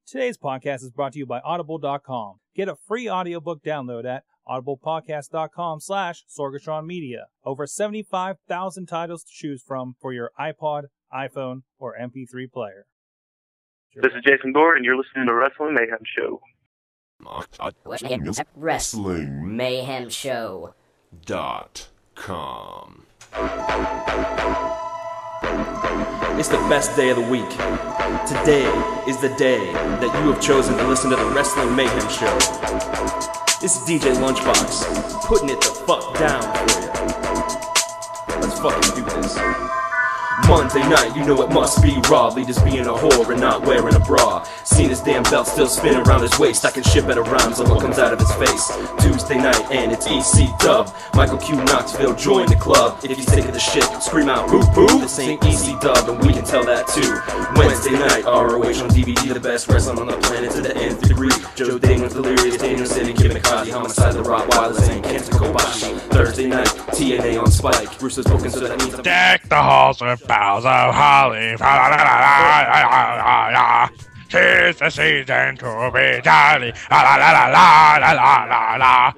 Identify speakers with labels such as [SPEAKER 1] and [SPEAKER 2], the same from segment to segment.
[SPEAKER 1] Today's podcast is brought to you by Audible.com. Get a free audiobook download at audiblepodcast.com/Sorgatron Media. Over 75,000 titles to choose from for your iPod, iPhone, or MP3 player.
[SPEAKER 2] This is Jason Gore, and you're listening to Wrestling Mayhem Show.
[SPEAKER 3] Wrestling Mayhem Show
[SPEAKER 4] .com.
[SPEAKER 5] It's the best day of the week. Today is the day that you have chosen to listen to the Wrestling Mayhem Show. This is DJLunchbox, putting it the fuck down for you. Let's fucking do this. Monday night, you know it must be raw. Leaders being a whore and not wearing a bra. Seen his damn belt still spinning around his waist. I can shit better rhymes on what comes out of his face. Tuesday night and it's EC Dub. Michael Q Knoxville join the club. If you sick of the shit, scream out boo boo. This ain't EC Dub and we can tell that too. Wednesday night, ROH on DVD, the best wrestling on the planet to the nth degree. Joe Damon's delirious, Daniel City, Kid McCarthy, homicide, the Rottweilers, and Kenta Kobashi. Thursday night, TNA on Spike. Bruce is spoken, so that means
[SPEAKER 6] deck the halls with boughs of holly. Tis the season to be jolly. La la la la la la la la la.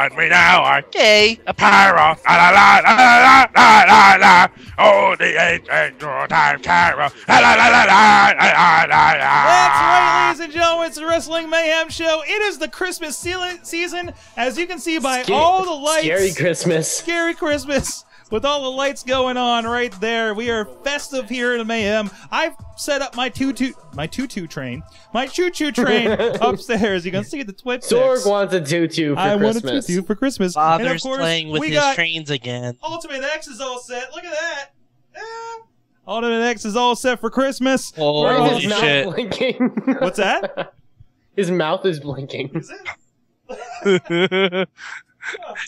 [SPEAKER 6] And we now are gay apparel. La la la la la la la la. Oh, the ancient time carol. La la la la la la la la.
[SPEAKER 1] That's right, ladies and gentlemen. It's the Wrestling Mayhem Show. It is the Christmas season, as you can see by all the lights.
[SPEAKER 7] Scary Christmas.
[SPEAKER 1] Scary Christmas. With all the lights going on right there, we are festive here in the Mayhem. I've set up my choo-choo train upstairs. You can see the Twitch.
[SPEAKER 7] Sorg wants a tutu for Christmas.
[SPEAKER 1] I want a tutu for Christmas.
[SPEAKER 8] Father's
[SPEAKER 1] and of course,
[SPEAKER 8] playing with his trains again.
[SPEAKER 1] Ultimate X is all set. Look at that. Ultimate X is all set for Christmas.
[SPEAKER 7] Why is his mouth blinking?
[SPEAKER 1] What's that?
[SPEAKER 7] His mouth is blinking.
[SPEAKER 1] Is it?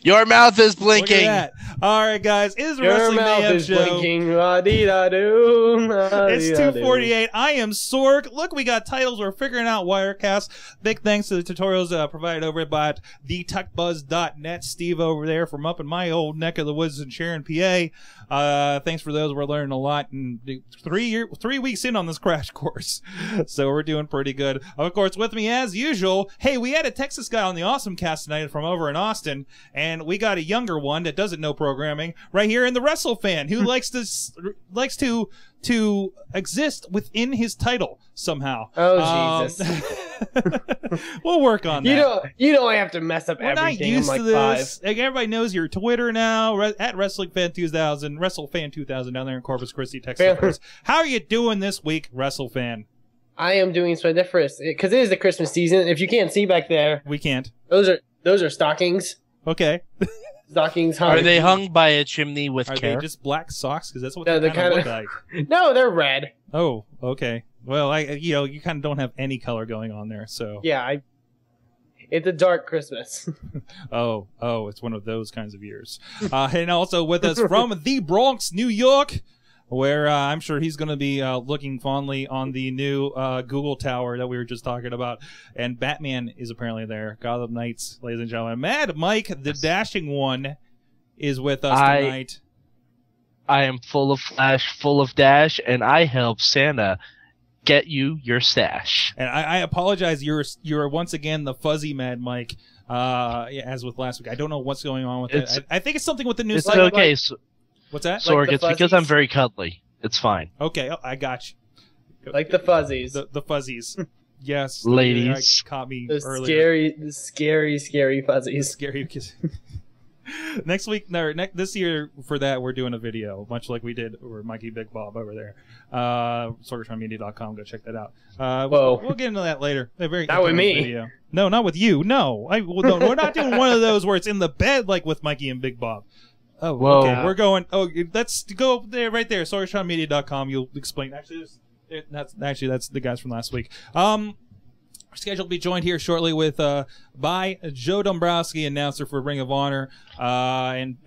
[SPEAKER 8] Your mouth is blinking.
[SPEAKER 1] Look at that. All right, guys. It is the
[SPEAKER 7] Your
[SPEAKER 1] Wrestling
[SPEAKER 7] mouth
[SPEAKER 1] Mayhem
[SPEAKER 7] is
[SPEAKER 1] Show.
[SPEAKER 7] blinking. La-dee-da-doo.
[SPEAKER 1] It's 2:48. I am Sorg. Look, we got titles. We're figuring out Wirecast. Big thanks to the tutorials provided over by thetechbuzz.net. Steve over there from up in my old neck of the woods in Sharon, PA. Thanks for those. We're learning a lot. And 3 weeks in on this crash course. So we're doing pretty good. Of course, with me as usual. Hey, we had a Texas guy on the Awesome Cast tonight from over in Austin. And we got a younger one that doesn't know programming right here in the Wrestle Fan who likes to exist within his title somehow.
[SPEAKER 7] Oh Jesus!
[SPEAKER 1] We'll work on that.
[SPEAKER 7] You don't have to mess up
[SPEAKER 1] We're
[SPEAKER 7] everything.
[SPEAKER 1] not used
[SPEAKER 7] I'm
[SPEAKER 1] to
[SPEAKER 7] like
[SPEAKER 1] this.
[SPEAKER 7] 5.
[SPEAKER 1] Like, everybody knows your Twitter now at WrestlingFan2000, WrestleFan2000 down there in Corpus Christi, Texas. How are you doing this week, WrestleFan?
[SPEAKER 7] I am doing splendiferous because it is the Christmas season. If you can't see back there,
[SPEAKER 1] We can't.
[SPEAKER 7] those are stockings.
[SPEAKER 1] Okay.
[SPEAKER 7] Stockings hung.
[SPEAKER 8] Are they hung by a chimney with
[SPEAKER 1] Are
[SPEAKER 8] care?
[SPEAKER 1] they just black socks? Because that's what
[SPEAKER 7] No,
[SPEAKER 1] they
[SPEAKER 7] they're
[SPEAKER 1] kind of
[SPEAKER 7] kinda-
[SPEAKER 1] look like.
[SPEAKER 7] No, they're red.
[SPEAKER 1] Oh, okay. Well, you kind of don't have any color going on there, so.
[SPEAKER 7] Yeah, it's a dark Christmas.
[SPEAKER 1] Oh, it's one of those kinds of years. And also with us from the Bronx, New York, where I'm sure he's going to be looking fondly on the new Google Tower that we were just talking about. And Batman is apparently there. Gotham Knights, ladies and gentlemen. Mad Mike, the dashing one, is with us tonight.
[SPEAKER 8] I am full of flash, full of dash, and I help Santa get you your stash.
[SPEAKER 1] And I apologize. You're once again the fuzzy Mad Mike, as with last week. I don't know what's going on with it. I think it's something with the new
[SPEAKER 8] It's
[SPEAKER 1] site.
[SPEAKER 8] okay,
[SPEAKER 1] What's that?
[SPEAKER 8] Sorg.
[SPEAKER 7] the
[SPEAKER 8] It's because
[SPEAKER 7] fuzzies?
[SPEAKER 8] I'm very cuddly. It's fine.
[SPEAKER 1] Okay, I got you.
[SPEAKER 7] Like the fuzzies.
[SPEAKER 1] The fuzzies. Yes.
[SPEAKER 8] Ladies.
[SPEAKER 1] Caught me
[SPEAKER 7] The
[SPEAKER 1] earlier.
[SPEAKER 7] scary fuzzies.
[SPEAKER 1] Scary because this year for that we're doing a video, much like we did with Mikey Big Bob over there. SorgatronMedia.com. Go check that out. We'll get into that later.
[SPEAKER 7] Not with me.
[SPEAKER 1] Video. No, not with you. No, we're not doing one of those where it's in the bed like with Mikey and Big Bob. Oh,
[SPEAKER 8] whoa.
[SPEAKER 1] Okay. We're going. Oh, let's go there, right there. SorgatronMedia.com. You'll explain. Actually, that's the guys from last week. We're scheduled to be joined here shortly with by Joe Dombrowski, announcer for Ring of Honor and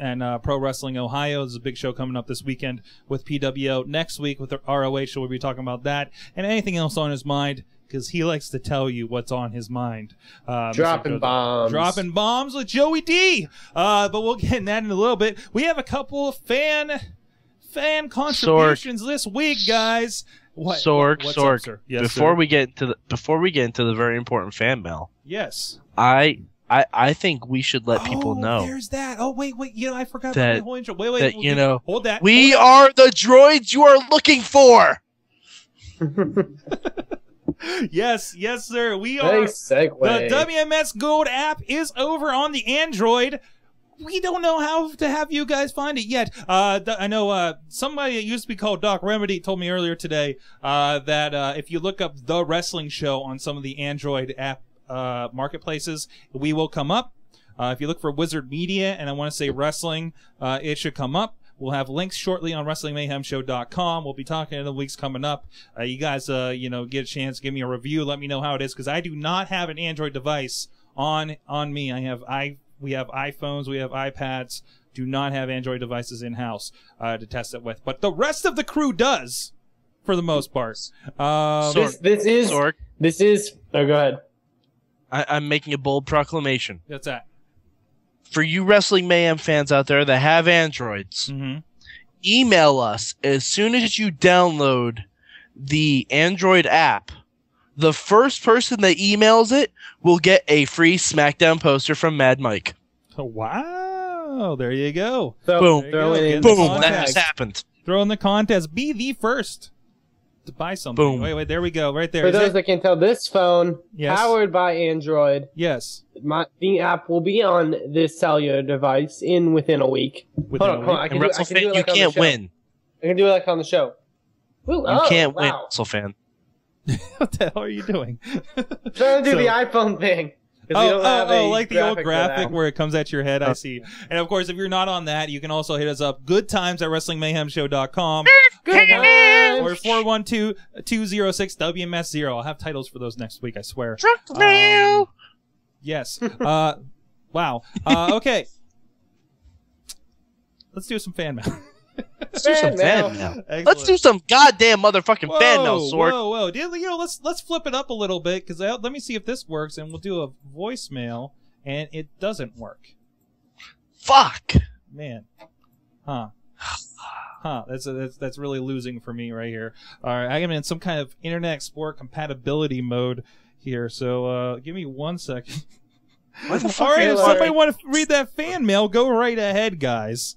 [SPEAKER 1] Pro Wrestling Ohio. There's a big show coming up this weekend with PWO. Next week with the ROH show, we'll be talking about that and anything else on his mind, because he likes to tell you what's on his mind.
[SPEAKER 7] Dropping bombs
[SPEAKER 1] with Joey D. But we'll get in that in a little bit. We have a couple of fan fan contributions this week, guys. What's
[SPEAKER 8] Sorg,
[SPEAKER 1] up, sir? Yes,
[SPEAKER 8] before
[SPEAKER 1] sir.
[SPEAKER 8] we get into the very important fan mail,
[SPEAKER 1] Yes.
[SPEAKER 8] I think we should let people know.
[SPEAKER 1] There's that. Oh, wait. I forgot
[SPEAKER 8] that-
[SPEAKER 1] the whole intro. Wait.
[SPEAKER 8] that,
[SPEAKER 1] hold that.
[SPEAKER 8] We are the droids you are looking for.
[SPEAKER 1] Yes, sir. We are.
[SPEAKER 7] Nice segue.
[SPEAKER 1] The WMS Gold app is over on the Android. We don't know how to have you guys find it yet. I know somebody that used to be called Doc Remedy told me earlier today that if you look up The Wrestling Show on some of the Android app marketplaces, we will come up. If you look for Wizard Media and I want to say wrestling, it should come up. We'll have links shortly on WrestlingMayhemShow.com. We'll be talking in the weeks coming up. You guys, get a chance, give me a review, let me know how it is, because I do not have an Android device on me. We have iPhones, we have iPads. Do not have Android devices in house to test it with, but the rest of the crew does, for the most part.
[SPEAKER 7] This is. Oh, go ahead.
[SPEAKER 8] I'm making a bold proclamation.
[SPEAKER 1] That's that.
[SPEAKER 8] For you Wrestling Mayhem fans out there that have Androids, email us as soon as you download the Android app. The first person that emails it will get a free SmackDown poster from Mad Mike.
[SPEAKER 1] Oh, wow. There you go.
[SPEAKER 7] So,
[SPEAKER 8] Boom.
[SPEAKER 7] throw it in
[SPEAKER 8] Boom.
[SPEAKER 7] the
[SPEAKER 8] That
[SPEAKER 7] contest.
[SPEAKER 8] just happened.
[SPEAKER 1] Throw in the contest. Be the first to buy something.
[SPEAKER 8] Boom.
[SPEAKER 1] Wait. There we go. Right there.
[SPEAKER 7] For
[SPEAKER 1] Is
[SPEAKER 7] those
[SPEAKER 1] it?
[SPEAKER 7] that can tell, this phone,
[SPEAKER 1] Yes.
[SPEAKER 7] powered by Android,
[SPEAKER 1] Yes.
[SPEAKER 7] the app will be on this cellular device within a week.
[SPEAKER 1] Within
[SPEAKER 7] Hold
[SPEAKER 1] a
[SPEAKER 7] on.
[SPEAKER 1] week.
[SPEAKER 7] I can
[SPEAKER 8] And
[SPEAKER 7] do
[SPEAKER 8] Wrestle
[SPEAKER 7] it
[SPEAKER 8] fan, you
[SPEAKER 7] like on the
[SPEAKER 8] can't
[SPEAKER 7] show.
[SPEAKER 8] win.
[SPEAKER 7] I can do it like on the show. Ooh,
[SPEAKER 8] You can't win, Wrestle fan.
[SPEAKER 1] What the hell are you doing?
[SPEAKER 7] I'm trying to do
[SPEAKER 1] So-
[SPEAKER 7] the iPhone thing. 'Cause we don't have a
[SPEAKER 1] like the old
[SPEAKER 7] for
[SPEAKER 1] graphic
[SPEAKER 7] that.
[SPEAKER 1] where it comes at your head. I see. And of course, if you're not on that, you can also hit us up. Good times at WrestlingMayhemShow.com
[SPEAKER 7] Good times.
[SPEAKER 1] or 412-206-WMS0. I'll have titles for those next week, I swear. Yes. Wow. Okay. Let's do some fan mail.
[SPEAKER 8] Let's do some
[SPEAKER 7] Fan
[SPEAKER 8] fan
[SPEAKER 7] mail.
[SPEAKER 8] mail. Let's do some goddamn motherfucking fan mail, Sorg.
[SPEAKER 1] Whoa. Let's flip it up a little bit, because let me see if this works, and we'll do a voicemail, and it doesn't work.
[SPEAKER 8] Fuck.
[SPEAKER 1] Man. Huh. That's really losing for me right here. All right, I am in some kind of Internet Explorer compatibility mode here, so give me 1 second.
[SPEAKER 8] Why the
[SPEAKER 1] All
[SPEAKER 8] fuck
[SPEAKER 1] right,
[SPEAKER 8] are
[SPEAKER 1] if
[SPEAKER 8] you
[SPEAKER 1] somebody want to read that fan mail, go right ahead, guys.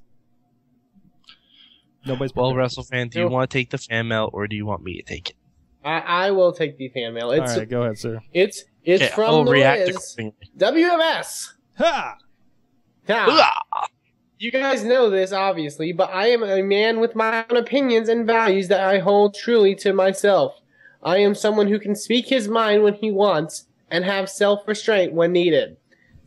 [SPEAKER 1] Nobody's
[SPEAKER 8] Well,
[SPEAKER 1] prepared.
[SPEAKER 8] Wrestle fan, do you want to take the fan mail or do you want me to take it?
[SPEAKER 7] I will take the fan mail.
[SPEAKER 1] All right, go ahead, sir.
[SPEAKER 7] It's
[SPEAKER 8] Okay,
[SPEAKER 7] from
[SPEAKER 8] I'll
[SPEAKER 7] the
[SPEAKER 8] react
[SPEAKER 7] Wiz.
[SPEAKER 8] accordingly.
[SPEAKER 7] WMS.
[SPEAKER 1] Ha!
[SPEAKER 7] Now, you guys know this, obviously, but I am a man with my own opinions and values that I hold truly to myself. I am someone who can speak his mind when he wants and have self-restraint when needed.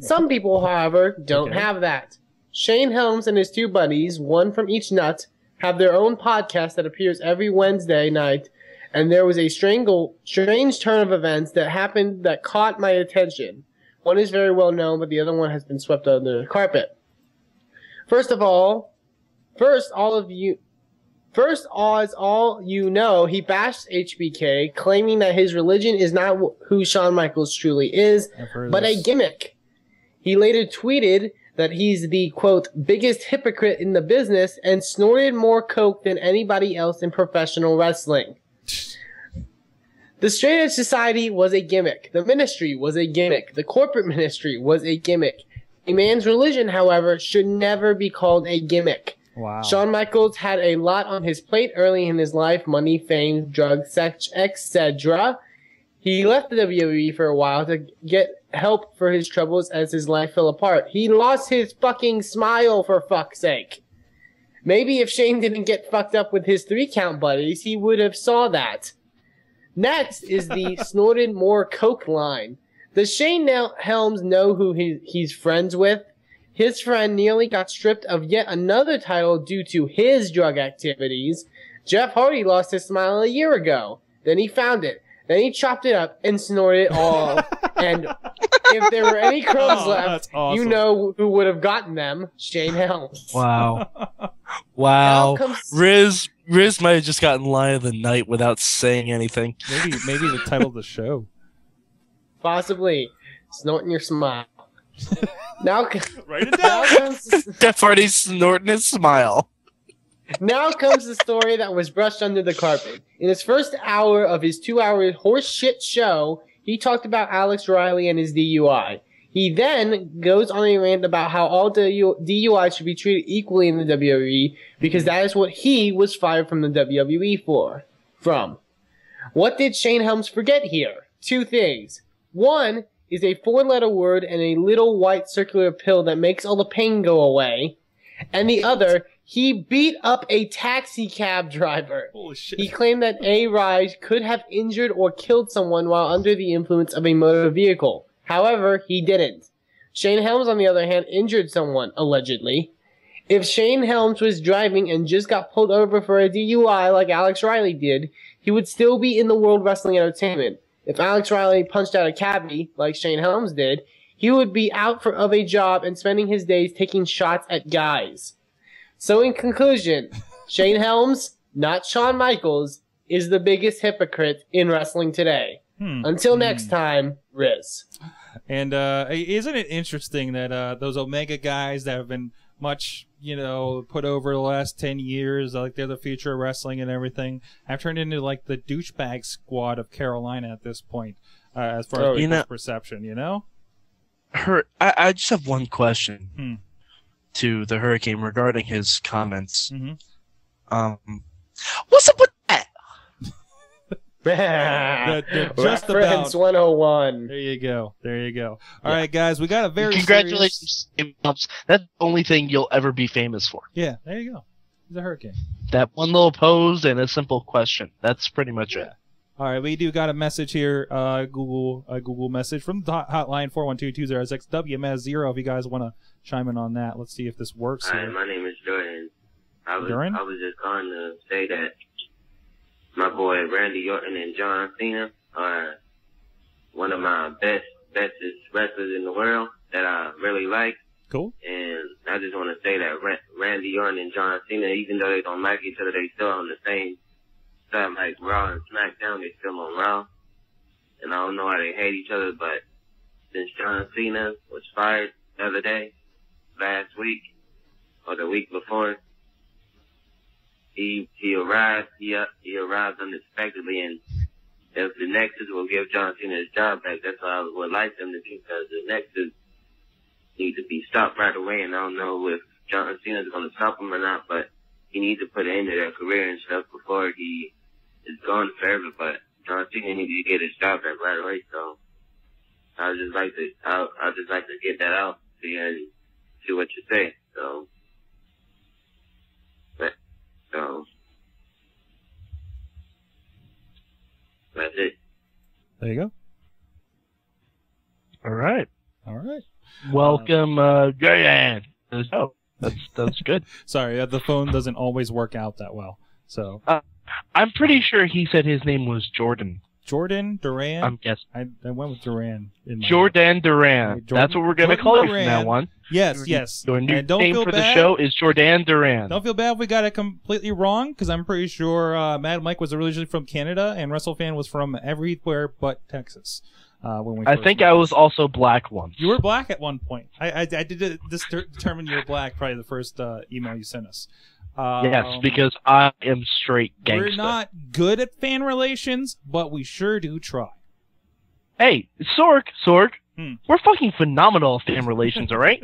[SPEAKER 7] Some people, however, don't have that. Shane Helms and his two buddies, one from each nut, have their own podcast that appears every Wednesday night, and there was a strange turn of events that happened that caught my attention. One is very well known, but the other one has been swept under the carpet. First, as all you know, he bashed HBK, claiming that his religion is not who Shawn Michaels truly is, but a gimmick. He later tweeted that he's the, quote, biggest hypocrite in the business and snorted more coke than anybody else in professional wrestling. The Straight Edge Society was a gimmick. The ministry was a gimmick. The corporate ministry was a gimmick. A man's religion, however, should never be called a gimmick.
[SPEAKER 1] Wow.
[SPEAKER 7] Shawn Michaels had a lot on his plate early in his life, money, fame, drugs, etc. He left the WWE for a while to get help for his troubles as his life fell apart. He lost his fucking smile, for fuck's sake. Maybe if Shane didn't get fucked up with his 3-count buddies, he would have saw that. Next is the snorted more coke line. Does Shane Helms know who he's friends with? His friend nearly got stripped of yet another title due to his drug activities. Jeff Hardy lost his smile a year ago. Then he found it. Then he chopped it up and snorted it all. And if there were any crumbs left,
[SPEAKER 1] that's awesome.
[SPEAKER 7] you know who would have gotten them. Shane Helms.
[SPEAKER 8] Wow. Wow.
[SPEAKER 7] Now comes-
[SPEAKER 8] Riz might have just gotten Line of the Night without saying anything.
[SPEAKER 1] Maybe the title of the show.
[SPEAKER 7] Possibly. Snorting your smile. Now,
[SPEAKER 1] Write it
[SPEAKER 7] now
[SPEAKER 1] down.
[SPEAKER 7] comes...
[SPEAKER 8] Jeff Hardy's snorting his smile.
[SPEAKER 7] Now comes the story that was brushed under the carpet. In his first hour of his 2-hour horse shit show, he talked about Alex Riley and his DUI. He then goes on a rant about how all DUIs should be treated equally in the WWE because that is what he was fired from the WWE from. What did Shane Helms forget here? 2 things. One is a 4-letter word and a little white circular pill that makes all the pain go away. And the other, he beat up a taxi cab driver.
[SPEAKER 1] Holy shit.
[SPEAKER 7] He claimed that A-Ride could have injured or killed someone while under the influence of a motor vehicle. However, he didn't. Shane Helms, on the other hand, injured someone, allegedly. If Shane Helms was driving and just got pulled over for a DUI like Alex Riley did, he would still be in the World Wrestling Entertainment. If Alex Riley punched out a cabbie, like Shane Helms did, he would be out of a job and spending his days taking shots at guys. So in conclusion, Shane Helms, not Shawn Michaels, is the biggest hypocrite in wrestling today. Until next time, Riz.
[SPEAKER 1] And isn't it interesting that those Omega guys that have been much, put over the last 10 years, like they're the future of wrestling and everything, have turned into like the douchebag squad of Carolina at this point, as far as people's perception,
[SPEAKER 8] I just have one question to the Hurricane regarding his comments. What's up with that?
[SPEAKER 1] Just
[SPEAKER 7] Reference 101.
[SPEAKER 1] There you go. All right, guys, we got a very
[SPEAKER 8] Congratulations, That's the only thing you'll ever be famous for.
[SPEAKER 1] Yeah, there you go. He's a Hurricane.
[SPEAKER 8] That one little pose and a simple question. That's pretty much it.
[SPEAKER 1] All right, we do got a message here, Google message from the hotline 412-206-WMS0 if you guys want to chime in on that. Let's see if this works.
[SPEAKER 4] Hi, my name is Jordan. I was just calling to say that my boy Randy Orton and John Cena are one of my bestest wrestlers in the world that I really like.
[SPEAKER 1] Cool.
[SPEAKER 4] And I just want to say that Randy Orton and John Cena, even though they don't like each other, they still on the same side like Raw and SmackDown. They still on Raw. And I don't know why they hate each other, but since John Cena was fired the other day, last week, or the week before, he arrived unexpectedly, and if the Nexus will give John Cena his job back, that's what I would like them to do, because the Nexus need to be stopped right away, and I don't know if John Cena's going to stop him or not, but he needs to put an end to their career and stuff before he is gone forever, but John Cena needs to get his job back right away, so I'd just like to get that out and see what you say, so that's it.
[SPEAKER 1] There you go.
[SPEAKER 8] All right. Welcome, Gayan. Oh, that's good.
[SPEAKER 1] Sorry, the phone doesn't always work out that well. So
[SPEAKER 8] I'm pretty sure he said his name was Jordan.
[SPEAKER 1] Jordan Duran?
[SPEAKER 8] I'm guessing.
[SPEAKER 1] I went with Duran.
[SPEAKER 8] Jordan Duran. That's what we're going to call you from now on.
[SPEAKER 1] Yes.
[SPEAKER 8] Your new
[SPEAKER 1] don't
[SPEAKER 8] name
[SPEAKER 1] feel
[SPEAKER 8] for
[SPEAKER 1] bad.
[SPEAKER 8] the show is Jordan Duran.
[SPEAKER 1] Don't feel bad if we got it completely wrong, because I'm pretty sure Mad Mike was originally from Canada and WrestleFan was from everywhere but Texas.
[SPEAKER 8] I think I was also black once.
[SPEAKER 1] You were black at one point. I did determine you were black probably the first email you sent us.
[SPEAKER 8] Yes, because I am straight gangster.
[SPEAKER 1] We're not good at fan relations, but we sure do try.
[SPEAKER 8] Hey, Sorg, we're fucking phenomenal at fan relations, all right?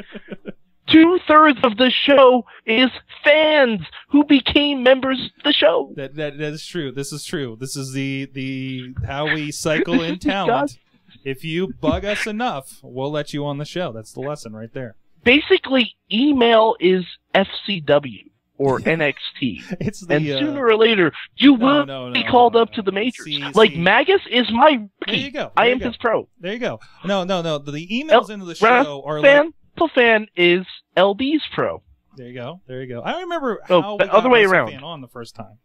[SPEAKER 8] 2/3 of the show is fans who became members of the show.
[SPEAKER 1] That is true. This is true. This is the how we cycle in talent. If you bug us enough, we'll let you on the show. That's the lesson right there.
[SPEAKER 8] Basically, email is FCW. Or NXT. And sooner or later, you will be called up to the majors. Magus is my rookie.
[SPEAKER 1] There you go.
[SPEAKER 8] I am his pro.
[SPEAKER 1] There you go. No. The emails into the show are
[SPEAKER 8] WrestleFan is LB's pro.
[SPEAKER 1] There you go. I don't remember how we got
[SPEAKER 8] other way
[SPEAKER 1] WrestleFan
[SPEAKER 8] around
[SPEAKER 1] on the first time.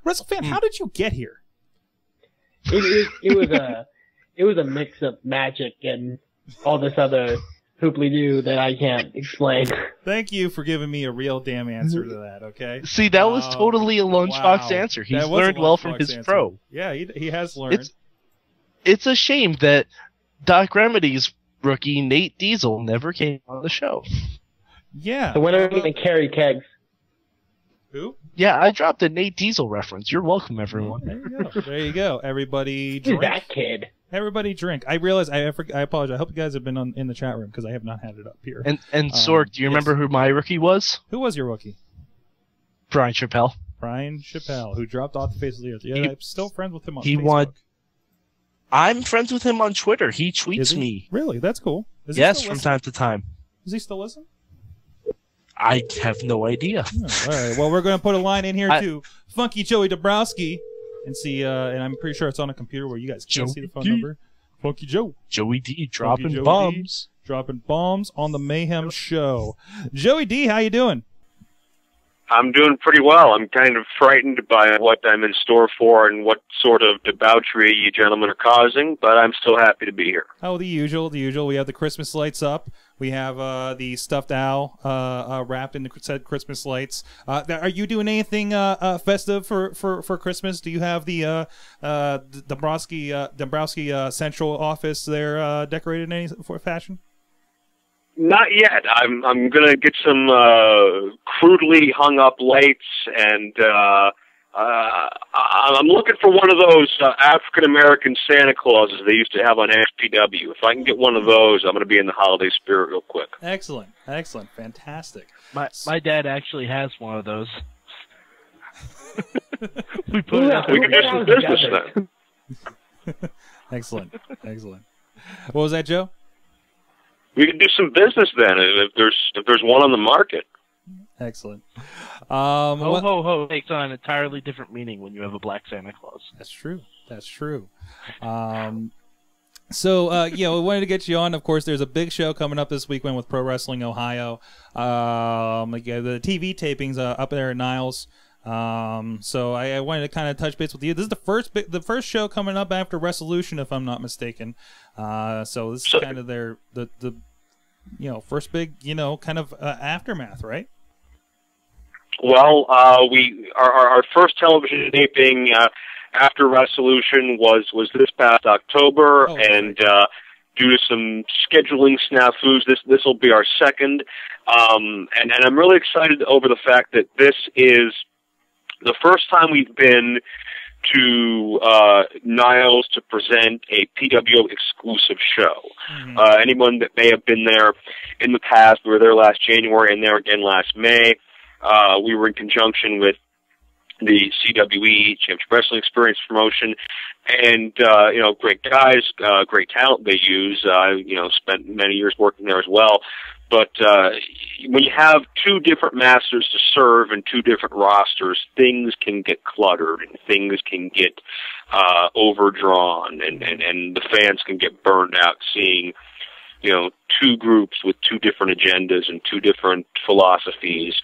[SPEAKER 1] WrestleFan, how did you get here?
[SPEAKER 7] It was a mix of magic and all this other hooply-doo that I can't explain.
[SPEAKER 1] Thank you for giving me a real damn answer to that, okay?
[SPEAKER 8] See, that was totally a Lunchbox answer. He's learned well from his pro.
[SPEAKER 1] Yeah, he has learned.
[SPEAKER 8] It's a shame that Doc Remedy's rookie, Nate Diesel, never came on the show.
[SPEAKER 1] Yeah.
[SPEAKER 7] The winner even carry kegs.
[SPEAKER 1] Who?
[SPEAKER 8] Yeah, I dropped a Nate Diesel reference. You're welcome, everyone.
[SPEAKER 1] There you go. There you go. Everybody
[SPEAKER 7] Dude,
[SPEAKER 1] drink.
[SPEAKER 7] that kid.
[SPEAKER 1] Everybody drink. I realize I apologize. I hope you guys have been in the chat room because I have not had it up here.
[SPEAKER 8] And Sorg, do you remember who my rookie was?
[SPEAKER 1] Who was your rookie?
[SPEAKER 8] Brian Chappelle.
[SPEAKER 1] Brian Chappelle, who dropped off the face of the earth. Yeah, I'm still friends with him on
[SPEAKER 8] he
[SPEAKER 1] Facebook.
[SPEAKER 8] won. I'm friends with him on Twitter. He tweets me.
[SPEAKER 1] Really? That's cool.
[SPEAKER 8] Yes, from time to time.
[SPEAKER 1] Does he still listen?
[SPEAKER 8] I have no idea.
[SPEAKER 1] Oh, all right. Well, we're going to put a line in here to Funky Joey Dabrowski and see. And I'm pretty sure it's on a computer where you guys can't see the phone number. Funky Joe.
[SPEAKER 8] Joey D dropping
[SPEAKER 1] Joey
[SPEAKER 8] bombs.
[SPEAKER 1] D, dropping bombs on the Mayhem Show. Joey D, how you doing?
[SPEAKER 2] I'm doing pretty well. I'm kind of frightened by what I'm in store for and what sort of debauchery you gentlemen are causing, but I'm still happy to be here.
[SPEAKER 1] Oh, the usual. We have the Christmas lights up. We have the stuffed owl wrapped in the said Christmas lights. Are you doing anything festive for Christmas? Do you have the Dombrowski Central office there decorated in any fashion?
[SPEAKER 2] Not yet. I'm gonna get some crudely hung up lights, and I'm looking for one of those African American Santa Clauses they used to have on SPW. If I can get one of those, I'm gonna be in the holiday spirit real quick.
[SPEAKER 1] Excellent, fantastic.
[SPEAKER 8] My dad actually has one of those.
[SPEAKER 2] We can do some business then.
[SPEAKER 1] Excellent. What was that, Joe?
[SPEAKER 2] We can do some business then if there's one on the market.
[SPEAKER 1] Excellent.
[SPEAKER 8] Ho ho ho takes on an entirely different meaning when you have a black Santa Claus.
[SPEAKER 1] That's true. So we wanted to get you on. Of course, there's a big show coming up this weekend with Pro Wrestling Ohio. The TV tapings up there at Niles. So I wanted to kind of touch base with you. This is the first show coming up after Resolution, if I'm not mistaken. So this is kind of the first big kind of aftermath, right?
[SPEAKER 2] Well, our first television taping after Resolution was this past October, and due to some scheduling snafus, this will be our second. And I'm really excited over the fact that this is the first time we've been to Niles to present a PWO exclusive show. Mm-hmm. Anyone that may have been there in the past, we were there last January and there again last May. We were in conjunction with the CWE Championship Wrestling Experience promotion, and great guys, great talent they use. Spent many years working there as well. But when you have two different masters to serve and two different rosters, things can get cluttered and things can get overdrawn, and the fans can get burned out seeing two groups with two different agendas and two different philosophies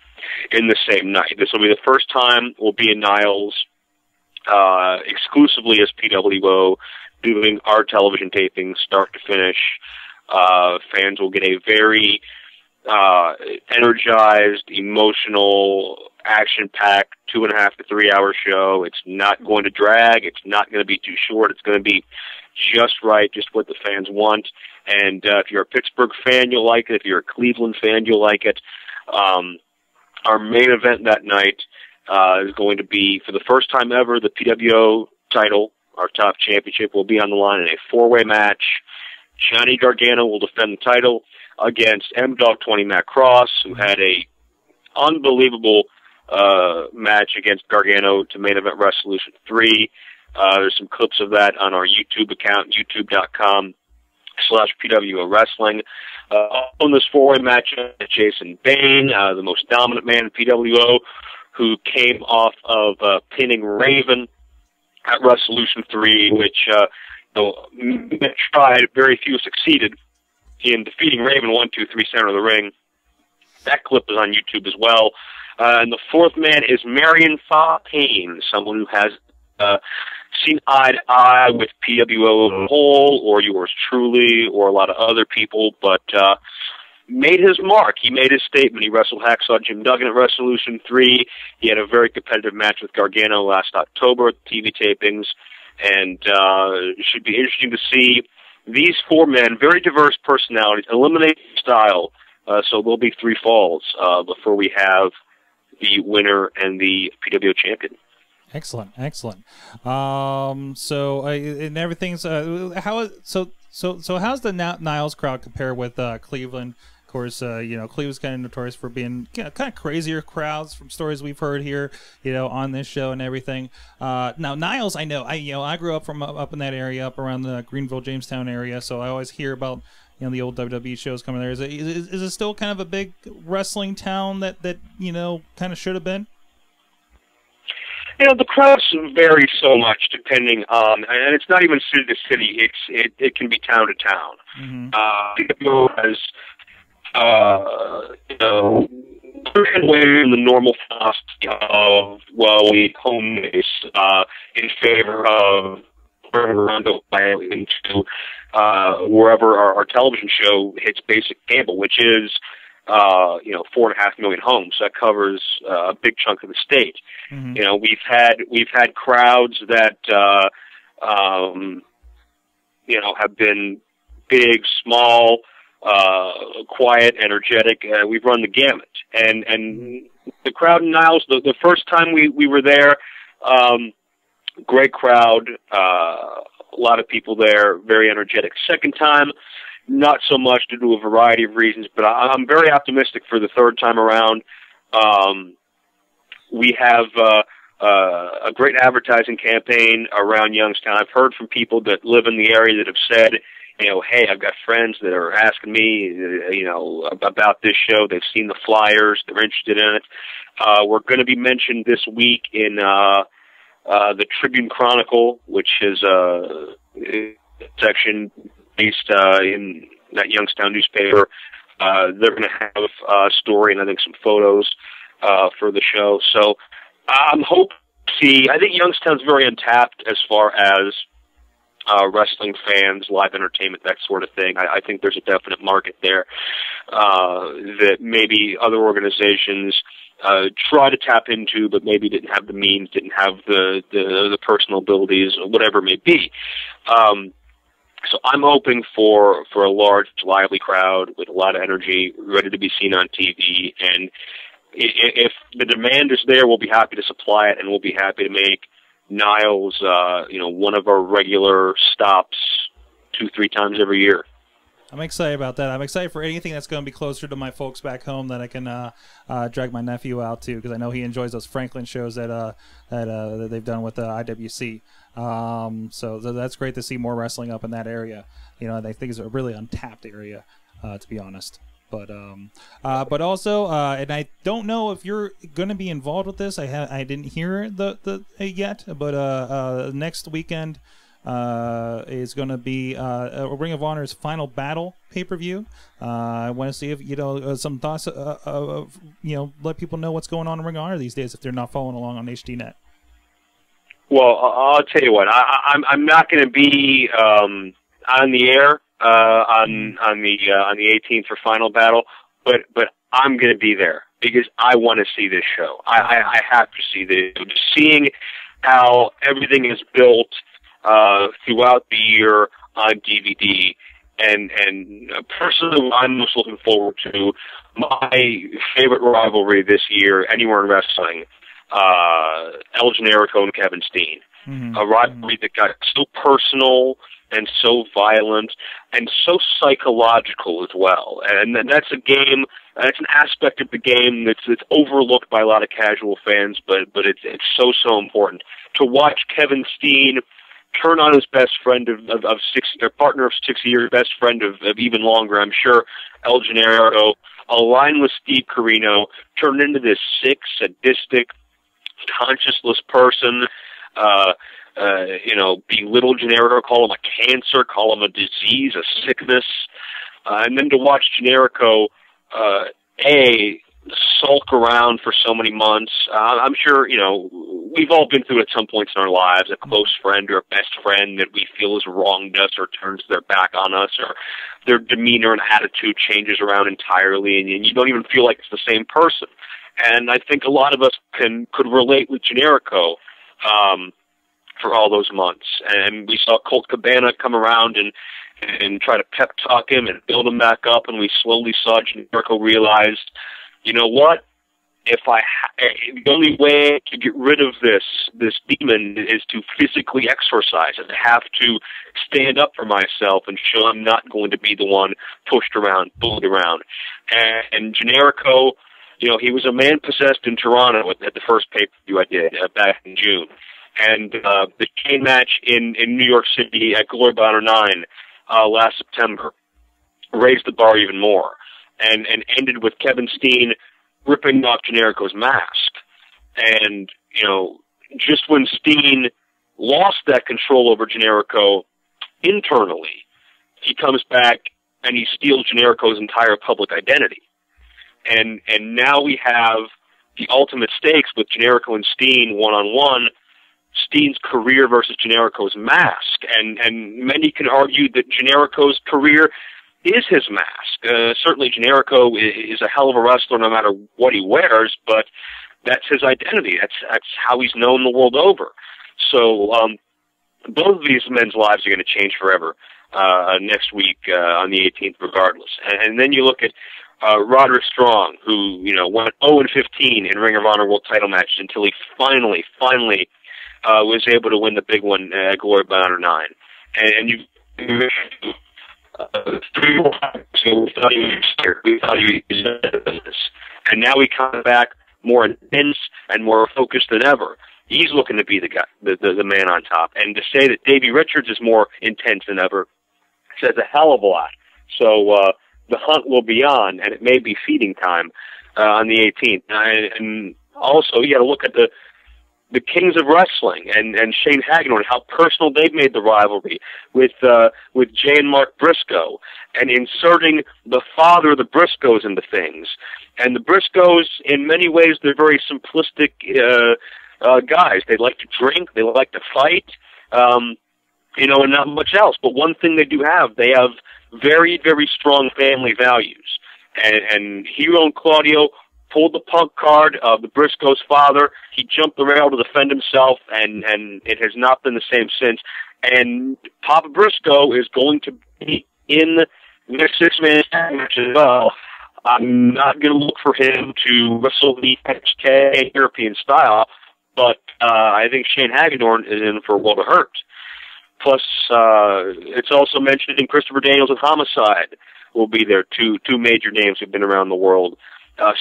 [SPEAKER 2] in the same night. This will be the first time we'll be in Niles exclusively as PWO, doing our television tapings start to finish. Fans will get a very energized, emotional, action-packed 2.5 to 3 hour show. It's not going to drag. It's not going to be too short. It's going to be just right, just what the fans want. And if you're a Pittsburgh fan, you'll like it. If you're a Cleveland fan, you'll like it. Our main event that night is going to be, for the first time ever, the PWO title. Our top championship will be on the line in a 4-way match. Johnny Gargano will defend the title against M-Dog 20 Matt Cross, who had a unbelievable match against Gargano to main event Resolution 3. There's some clips of that on our YouTube account, youtube.com/PWO Wrestling. On this 4-way match, Jason Bain, the most dominant man in PWO, who came off of pinning Raven at Resolution 3, which tried, very few succeeded in defeating Raven 1, 2, 3 center of the ring. That clip is on YouTube as well. And the fourth man is Marion Payne, someone who has seen eye to eye with PWO as a whole, or yours truly, or a lot of other people, but made his mark. He made his statement. He wrestled Hacksaw Jim Duggan at Resolution 3. He had a very competitive match with Gargano last October at the TV tapings. And it should be interesting to see these four men, very diverse personalities, eliminate style. So there'll be 3 falls before we have the winner and the PWO champion.
[SPEAKER 1] Excellent, excellent. So and everything's so how's the Niles crowd compare with Cleveland? Of course, Cleveland's kind of notorious for being kind of crazier crowds from stories we've heard here, on this show and everything. Now Niles, I grew up from up in that area, up around the Greenville, Jamestown area, so I always hear about the old WWE shows coming there. Is it still kind of a big wrestling town that kind of should have been?
[SPEAKER 2] The crowds vary so much depending on, and it's not even city to city. It can be town to town. PWO has, away from the normal philosophy of we home base in favor of around into wherever our television show hits basic cable, which is 4.5 million homes. That covers a big chunk of the state. We've had crowds that have been big, small, quiet, energetic. We've run the gamut, and the crowd in Niles. The first time we were there, great crowd, a lot of people there, very energetic. Second time, not so much due to a variety of reasons, but I'm very optimistic for the third time around. We have a great advertising campaign around Youngstown. I've heard from people that live in the area that have said, hey, I've got friends that are asking me, about this show. They've seen the flyers. They're interested in it. We're going to be mentioned this week in the Tribune Chronicle, which is a section based in that Youngstown newspaper. They're going to have a story and I think some photos for the show. So I'm hoping to see. I think Youngstown's very untapped as far as wrestling fans, live entertainment, that sort of thing. I think there's a definite market there that maybe other organizations try to tap into, but maybe didn't have the means, didn't have the personal abilities, or whatever it may be. So I'm hoping for a large, lively crowd with a lot of energy, ready to be seen on TV. And if the demand is there, we'll be happy to supply it, and we'll be happy to make Niles, one of our regular stops 2-3 times every year.
[SPEAKER 1] I'm excited about that. I'm excited for anything that's going to be closer to my folks back home that I can drag my nephew out to, because I know he enjoys those Franklin shows that they've done with the IWC. So that's great to see more wrestling up in that area. I think it's a really untapped area, to be honest. But also, and I don't know if you're going to be involved with this. I didn't hear the yet, but next weekend is going to be Ring of Honor's Final Battle pay-per-view. I want to see if some thoughts let people know what's going on in Ring of Honor these days if they're not following along on HDNet.
[SPEAKER 2] Well, I'll tell you what. I'm not going to be on the air on the 18th for Final Battle, but I'm going to be there because I want to see this show. I have to see this. Just seeing how everything is built throughout the year on DVD, and personally, what I'm most looking forward to, my favorite rivalry this year, anywhere in wrestling, El Generico and Kevin Steen. Mm-hmm. A rivalry that got so personal and so violent and so psychological as well. And that's a game, that's an aspect of the game that's overlooked by a lot of casual fans, but it's so important. To watch Kevin Steen turn on his best friend of partner of 6 years, best friend of even longer, I'm sure, El Generico, align with Steve Corino, turn into this sick, sadistic, conscienceless person, belittle Generico, call him a cancer, call him a disease, a sickness, and then to watch Generico, sulk around for so many months. I'm sure, we've all been through it at some points in our lives, a close friend or a best friend that we feel has wronged us or turns their back on us, or their demeanor and attitude changes around entirely, and you don't even feel like it's the same person. And I think a lot of us could relate with Generico for all those months. And we saw Colt Cabana come around and try to pep talk him and build him back up, and we slowly saw Generico realize, you know what? the only way to get rid of this demon is to physically exorcise it. I have to stand up for myself and show I'm not going to be the one pushed around, bullied around. And Generico, he was a man possessed in Toronto at the first pay-per-view I did back in June. And the chain match in New York City at Glory Bounty 9 last September raised the bar even more, and ended with Kevin Steen ripping off Generico's mask. And, just when Steen lost that control over Generico internally, he comes back and he steals Generico's entire public identity. And now we have the ultimate stakes with Generico and Steen one-on-one, Steen's career versus Generico's mask. And many can argue that Generico's career is his mask. Certainly Generico is a hell of a wrestler no matter what he wears, but that's his identity. That's how he's known the world over. So both of these men's lives are going to change forever next week on the 18th regardless. And then you look at Roderick Strong, who went 0-15 in Ring of Honor World Title matches until he finally was able to win the big one at Glory Bounty 9. And you. 3 more times we thought he was scared. We thought he was in the business. And now he comes back more intense and more focused than ever. He's looking to be the guy, the man on top. And to say that Davey Richards is more intense than ever says a hell of a lot. So the hunt will be on, and it may be feeding time on the 18th. And also, you got to look at the Kings of Wrestling and Shane Hagedorn, how personal they've made the rivalry with Jay and Mark Briscoe, and inserting the father of the Briscoes into things. And the Briscoes, in many ways, they're very simplistic guys. They like to drink, they like to fight, and not much else. But one thing they do have, they have very, very strong family values. And Hero and Claudio pulled the punk card of the Briscoes' father. He jumped the rail to defend himself, and it has not been the same since. And Papa Briscoe is going to be in the 6-man tag match as well. I'm not going to look for him to wrestle the HK European style, but I think Shane Hagedorn is in for a world of hurt. Plus, it's also mentioned in Christopher Daniels and Homicide will be there, two major names who've been around the world.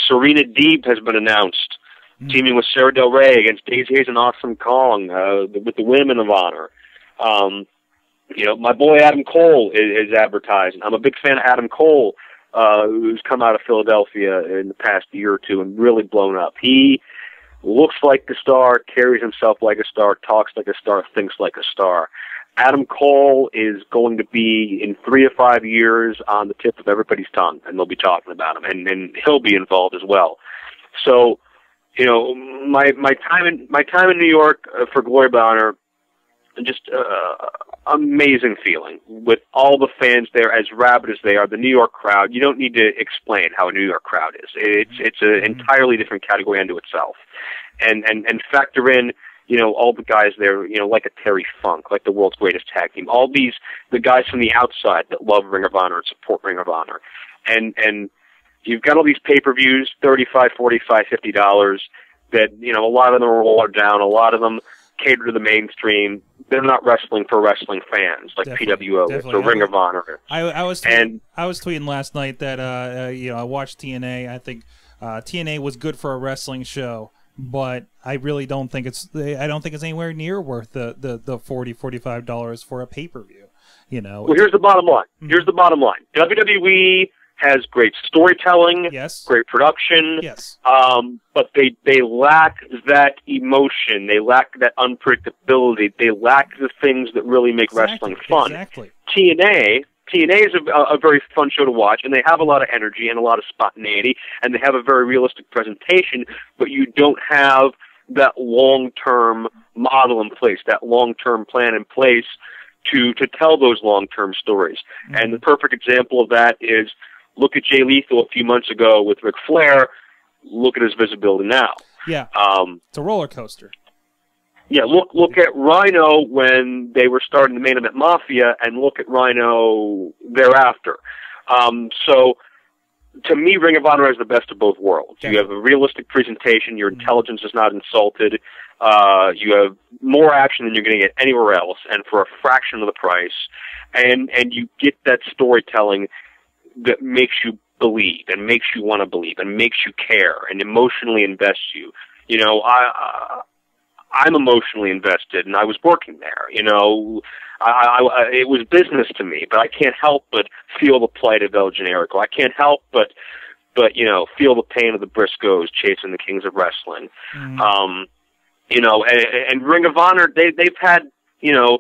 [SPEAKER 2] Serena Deeb has been announced, teaming with Sarah Del Rey against Daisy Hayes and Awesome Kong with the Women of Honor. My boy Adam Cole is advertising. I'm a big fan of Adam Cole, who's come out of Philadelphia in the past year or two and really blown up. He looks like a star, carries himself like a star, talks like a star, thinks like a star. Adam Cole is going to be, in 3 to 5 years, on the tip of everybody's tongue, and they'll be talking about him, and he'll be involved as well. So, my time in New York for Glory Bounty, just amazing feeling with all the fans there, as rabid as they are. The New York crowd, you don't need to explain how a New York crowd is. It's an entirely different category unto itself, and factor in. All the guys there, like a Terry Funk, like the world's greatest tag team. All the guys from the outside that love Ring of Honor and support Ring of Honor. And you've got all these pay-per-views, $35, $45, $50, that, a lot of them are watered down. A lot of them cater to the mainstream. They're not wrestling for wrestling fans, like PWO or Ring of Honor.
[SPEAKER 1] I was tweeting last night that, I watched TNA. I think TNA was good for a wrestling show. But I really don't think it's anywhere near worth the $40-$45 for a pay-per-view.
[SPEAKER 2] Well, here's the bottom line. Here's the bottom line. WWE has great storytelling,
[SPEAKER 1] yes,
[SPEAKER 2] great production,
[SPEAKER 1] yes,
[SPEAKER 2] but they lack that emotion. They lack that unpredictability. They lack the things that really make wrestling fun.
[SPEAKER 1] Exactly.
[SPEAKER 2] TNA is a very fun show to watch, and they have a lot of energy and a lot of spontaneity, and they have a very realistic presentation, but you don't have that long-term model in place, that long-term plan in place to tell those long-term stories. Mm-hmm. And the perfect example of that is, look at Jay Lethal a few months ago with Ric Flair, look at his visibility now.
[SPEAKER 1] Yeah, it's a roller coaster.
[SPEAKER 2] Yeah, look at Rhino when they were starting the Main Event Mafia, and look at Rhino thereafter. So to me, Ring of Honor has the best of both worlds. You have a realistic presentation. Your intelligence is not insulted. You have more action than you're going to get anywhere else, and for a fraction of the price. And you get that storytelling that makes you believe, and makes you want to believe, and makes you care, and emotionally invests you. You know, I'm emotionally invested, and I was working there. You know, it was business to me, but I can't help but feel the plight of El Generico. I can't help but you know, feel the pain of the Briscoes chasing the Kings of Wrestling. You know, and Ring of Honor, they've had, you know,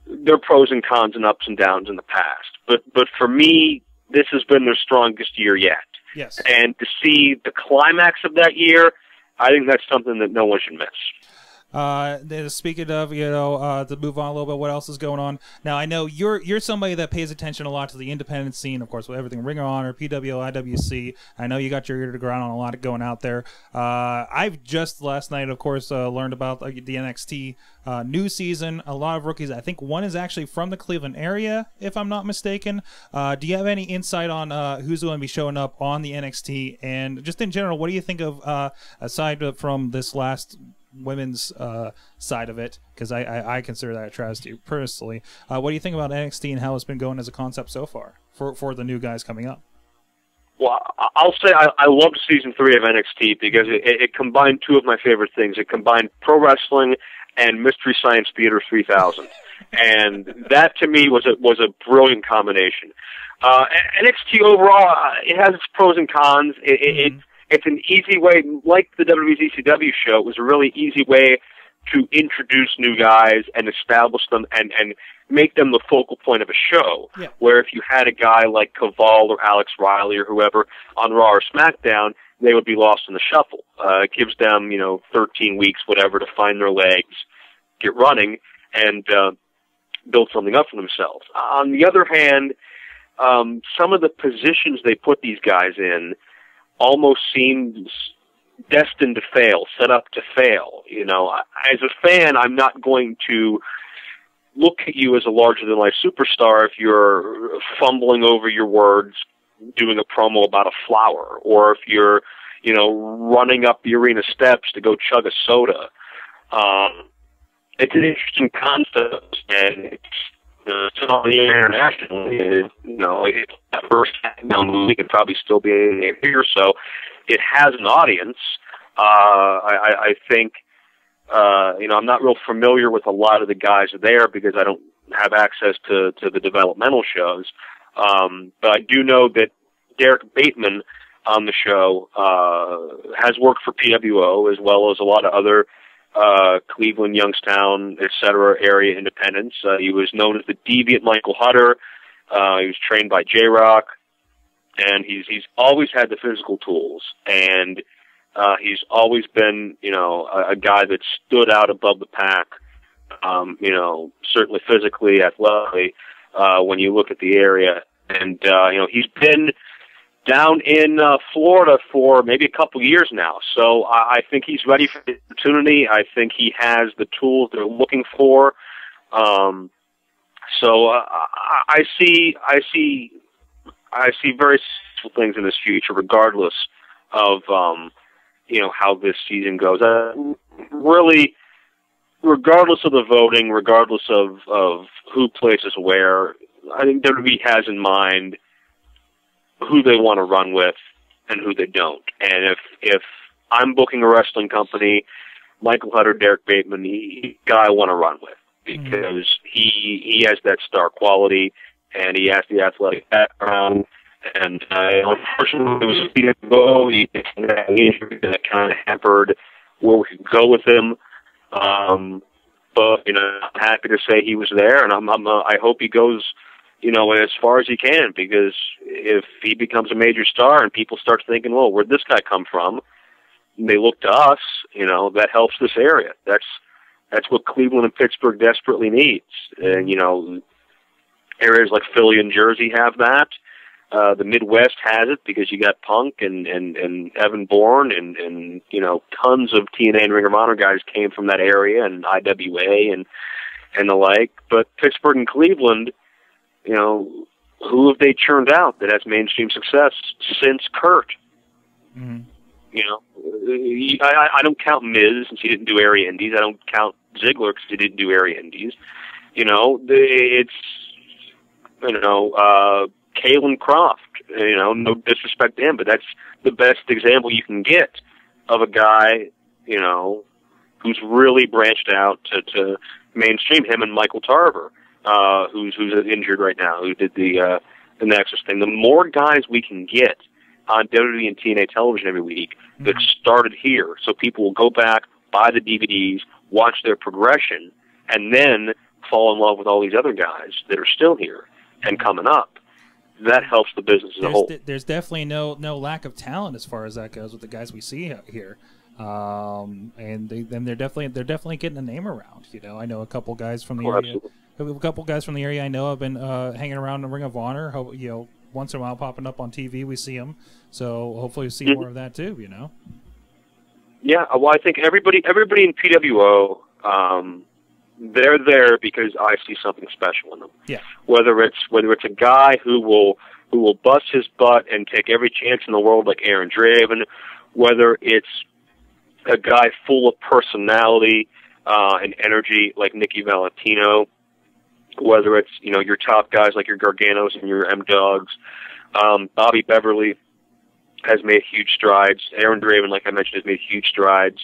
[SPEAKER 2] their pros and cons and ups and downs in the past. But for me, this has been their strongest year yet.
[SPEAKER 1] Yes.
[SPEAKER 2] And to see the climax of that year, I think that's something that no one should miss.
[SPEAKER 1] Speaking of, you know, to move on a little bit, what else is going on? Now, I know you're somebody that pays attention a lot to the independent scene, of course, with everything Ring of Honor, PW, IWC. I know you got your ear to the ground on a lot going out there. I've just last night, of course, learned about the NXT new season. A lot of rookies. I think one is actually from the Cleveland area, if I'm not mistaken. Do you have any insight on who's going to be showing up on the NXT? And just in general, what do you think of, aside from this last women's side of it, because I consider that a travesty personally. What do you think about NXT and how it's been going as a concept so far for the new guys coming up?
[SPEAKER 2] Well, I'll say I loved season 3 of NXT because it combined two of my favorite things. It combined pro wrestling and Mystery Science Theater 3000, and that to me was a brilliant combination. NXT overall, it has its pros and cons. It's an easy way, like the WCW show, it was a really easy way to introduce new guys and establish them and make them the focal point of a show. Yeah. Where if you had a guy like Caval or Alex Riley or whoever on Raw or SmackDown, they would be lost in the shuffle. It gives them, 13 weeks, whatever, to find their legs, get running, and build something up for themselves. On the other hand, some of the positions they put these guys in almost seems destined to fail, set up to fail. As a fan, I'm not going to look at you as a larger-than-life superstar if you're fumbling over your words, doing a promo about a flower, or if you're, running up the arena steps to go chug a soda. It's an interesting concept, and it's on the internationally. It's that first movie could probably still be here, so it has an audience. I think, I'm not real familiar with a lot of the guys there because I don't have access to the developmental shows. But I do know that Derek Bateman on the show has worked for PWO as well as a lot of other Cleveland, Youngstown, etc. area independents. He was known as the Deviant Michael Hutter. He was trained by J-Rock, and he's always had the physical tools, and he's always been, a guy that stood out above the pack, certainly physically, athletically, when you look at the area. And, he's been down in Florida for maybe a couple years now. So I think he's ready for the opportunity. I think he has the tools they're looking for. So I see very successful things in this future, regardless of how this season goes. Really, regardless of the voting, regardless of who places where, I think WWE has in mind who they want to run with and who they don't. And if I'm booking a wrestling company, Michael Hutter, Derek Bateman, he's the guy I want to run with because he has that star quality and he has the athletic background. And unfortunately, it was a few years ago, he had that injury that kind of hampered where we could go with him. But I'm happy to say he was there, and I hope he goes as far as he can, because if he becomes a major star and people start thinking, well, where'd this guy come from? And they look to us, that helps this area. That's what Cleveland and Pittsburgh desperately needs. And, areas like Philly and Jersey have that. The Midwest has it because you got Punk and Evan Bourne and tons of TNA and Ring of Honor guys came from that area, and IWA and the like. But Pittsburgh and Cleveland, who have they churned out that has mainstream success since Kurt?
[SPEAKER 1] Mm-hmm.
[SPEAKER 2] You know, I don't count Miz since he didn't do area indies. I don't count Ziggler because he didn't do area indies. You know, it's, you know, Kalen Croft. You know, no disrespect to him, but that's the best example you can get of a guy, you know, who's really branched out to mainstream. Him and Michael Tarver, who's injured right now, who did the Nexus thing. The more guys we can get on WWE and TNA television every week that started here, so people will go back, buy the DVDs, watch their progression, and then fall in love with all these other guys that are still here and coming up. That helps the business as a whole.
[SPEAKER 1] There's definitely no lack of talent as far as that goes with the guys we see here, and they're definitely getting a name around. You know, I know a couple guys from the area. A couple guys from the area I know have been hanging around in Ring of Honor. You know, once in a while popping up on TV, we see them. So hopefully we see more of that too. You know.
[SPEAKER 2] Yeah, well, I think everybody in PWO. They're there because I see something special in them.
[SPEAKER 1] Yeah.
[SPEAKER 2] Whether it's a guy who will bust his butt and take every chance in the world like Aaron Draven, whether it's a guy full of personality and energy like Nicky Valentino, whether it's, you know, your top guys like your Garganos and your M-Dogs. Bobby Beverly has made huge strides. Aaron Draven, like I mentioned, has made huge strides.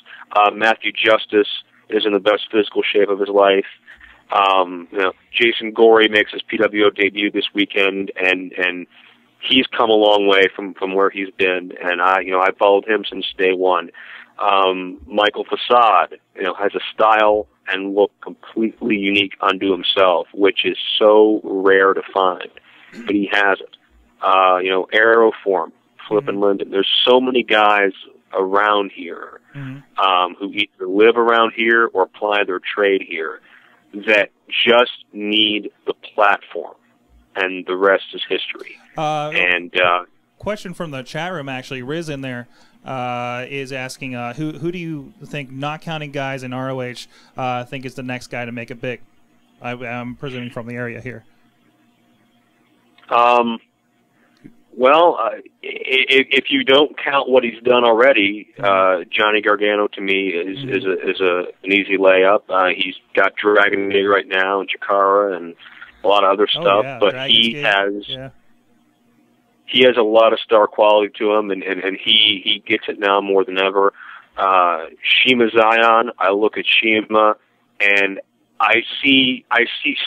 [SPEAKER 2] Matthew Justice is in the best physical shape of his life. You know, Jason Gorey makes his PWO debut this weekend, and he's come a long way from where he's been. And I followed him since day one. Michael Facade, you know, has a style and look completely unique unto himself, which is so rare to find, but he has it. You know, Aeroform, Flippin' Linden. There's so many guys around here who either live around here or apply their trade here that just need the platform, and the rest is history.
[SPEAKER 1] Question from the chat room, actually. Riz in there is asking, who do you think, not counting guys in ROH, think is the next guy to make it big? I'm presuming from the area here.
[SPEAKER 2] Well, if you don't count what he's done already, Johnny Gargano to me is an easy layup. He's got Dragon Gate right now and Chikara and a lot of other stuff, but he has a lot of star quality to him, and he gets it now more than ever. Shima Zion, I look at Shima and I see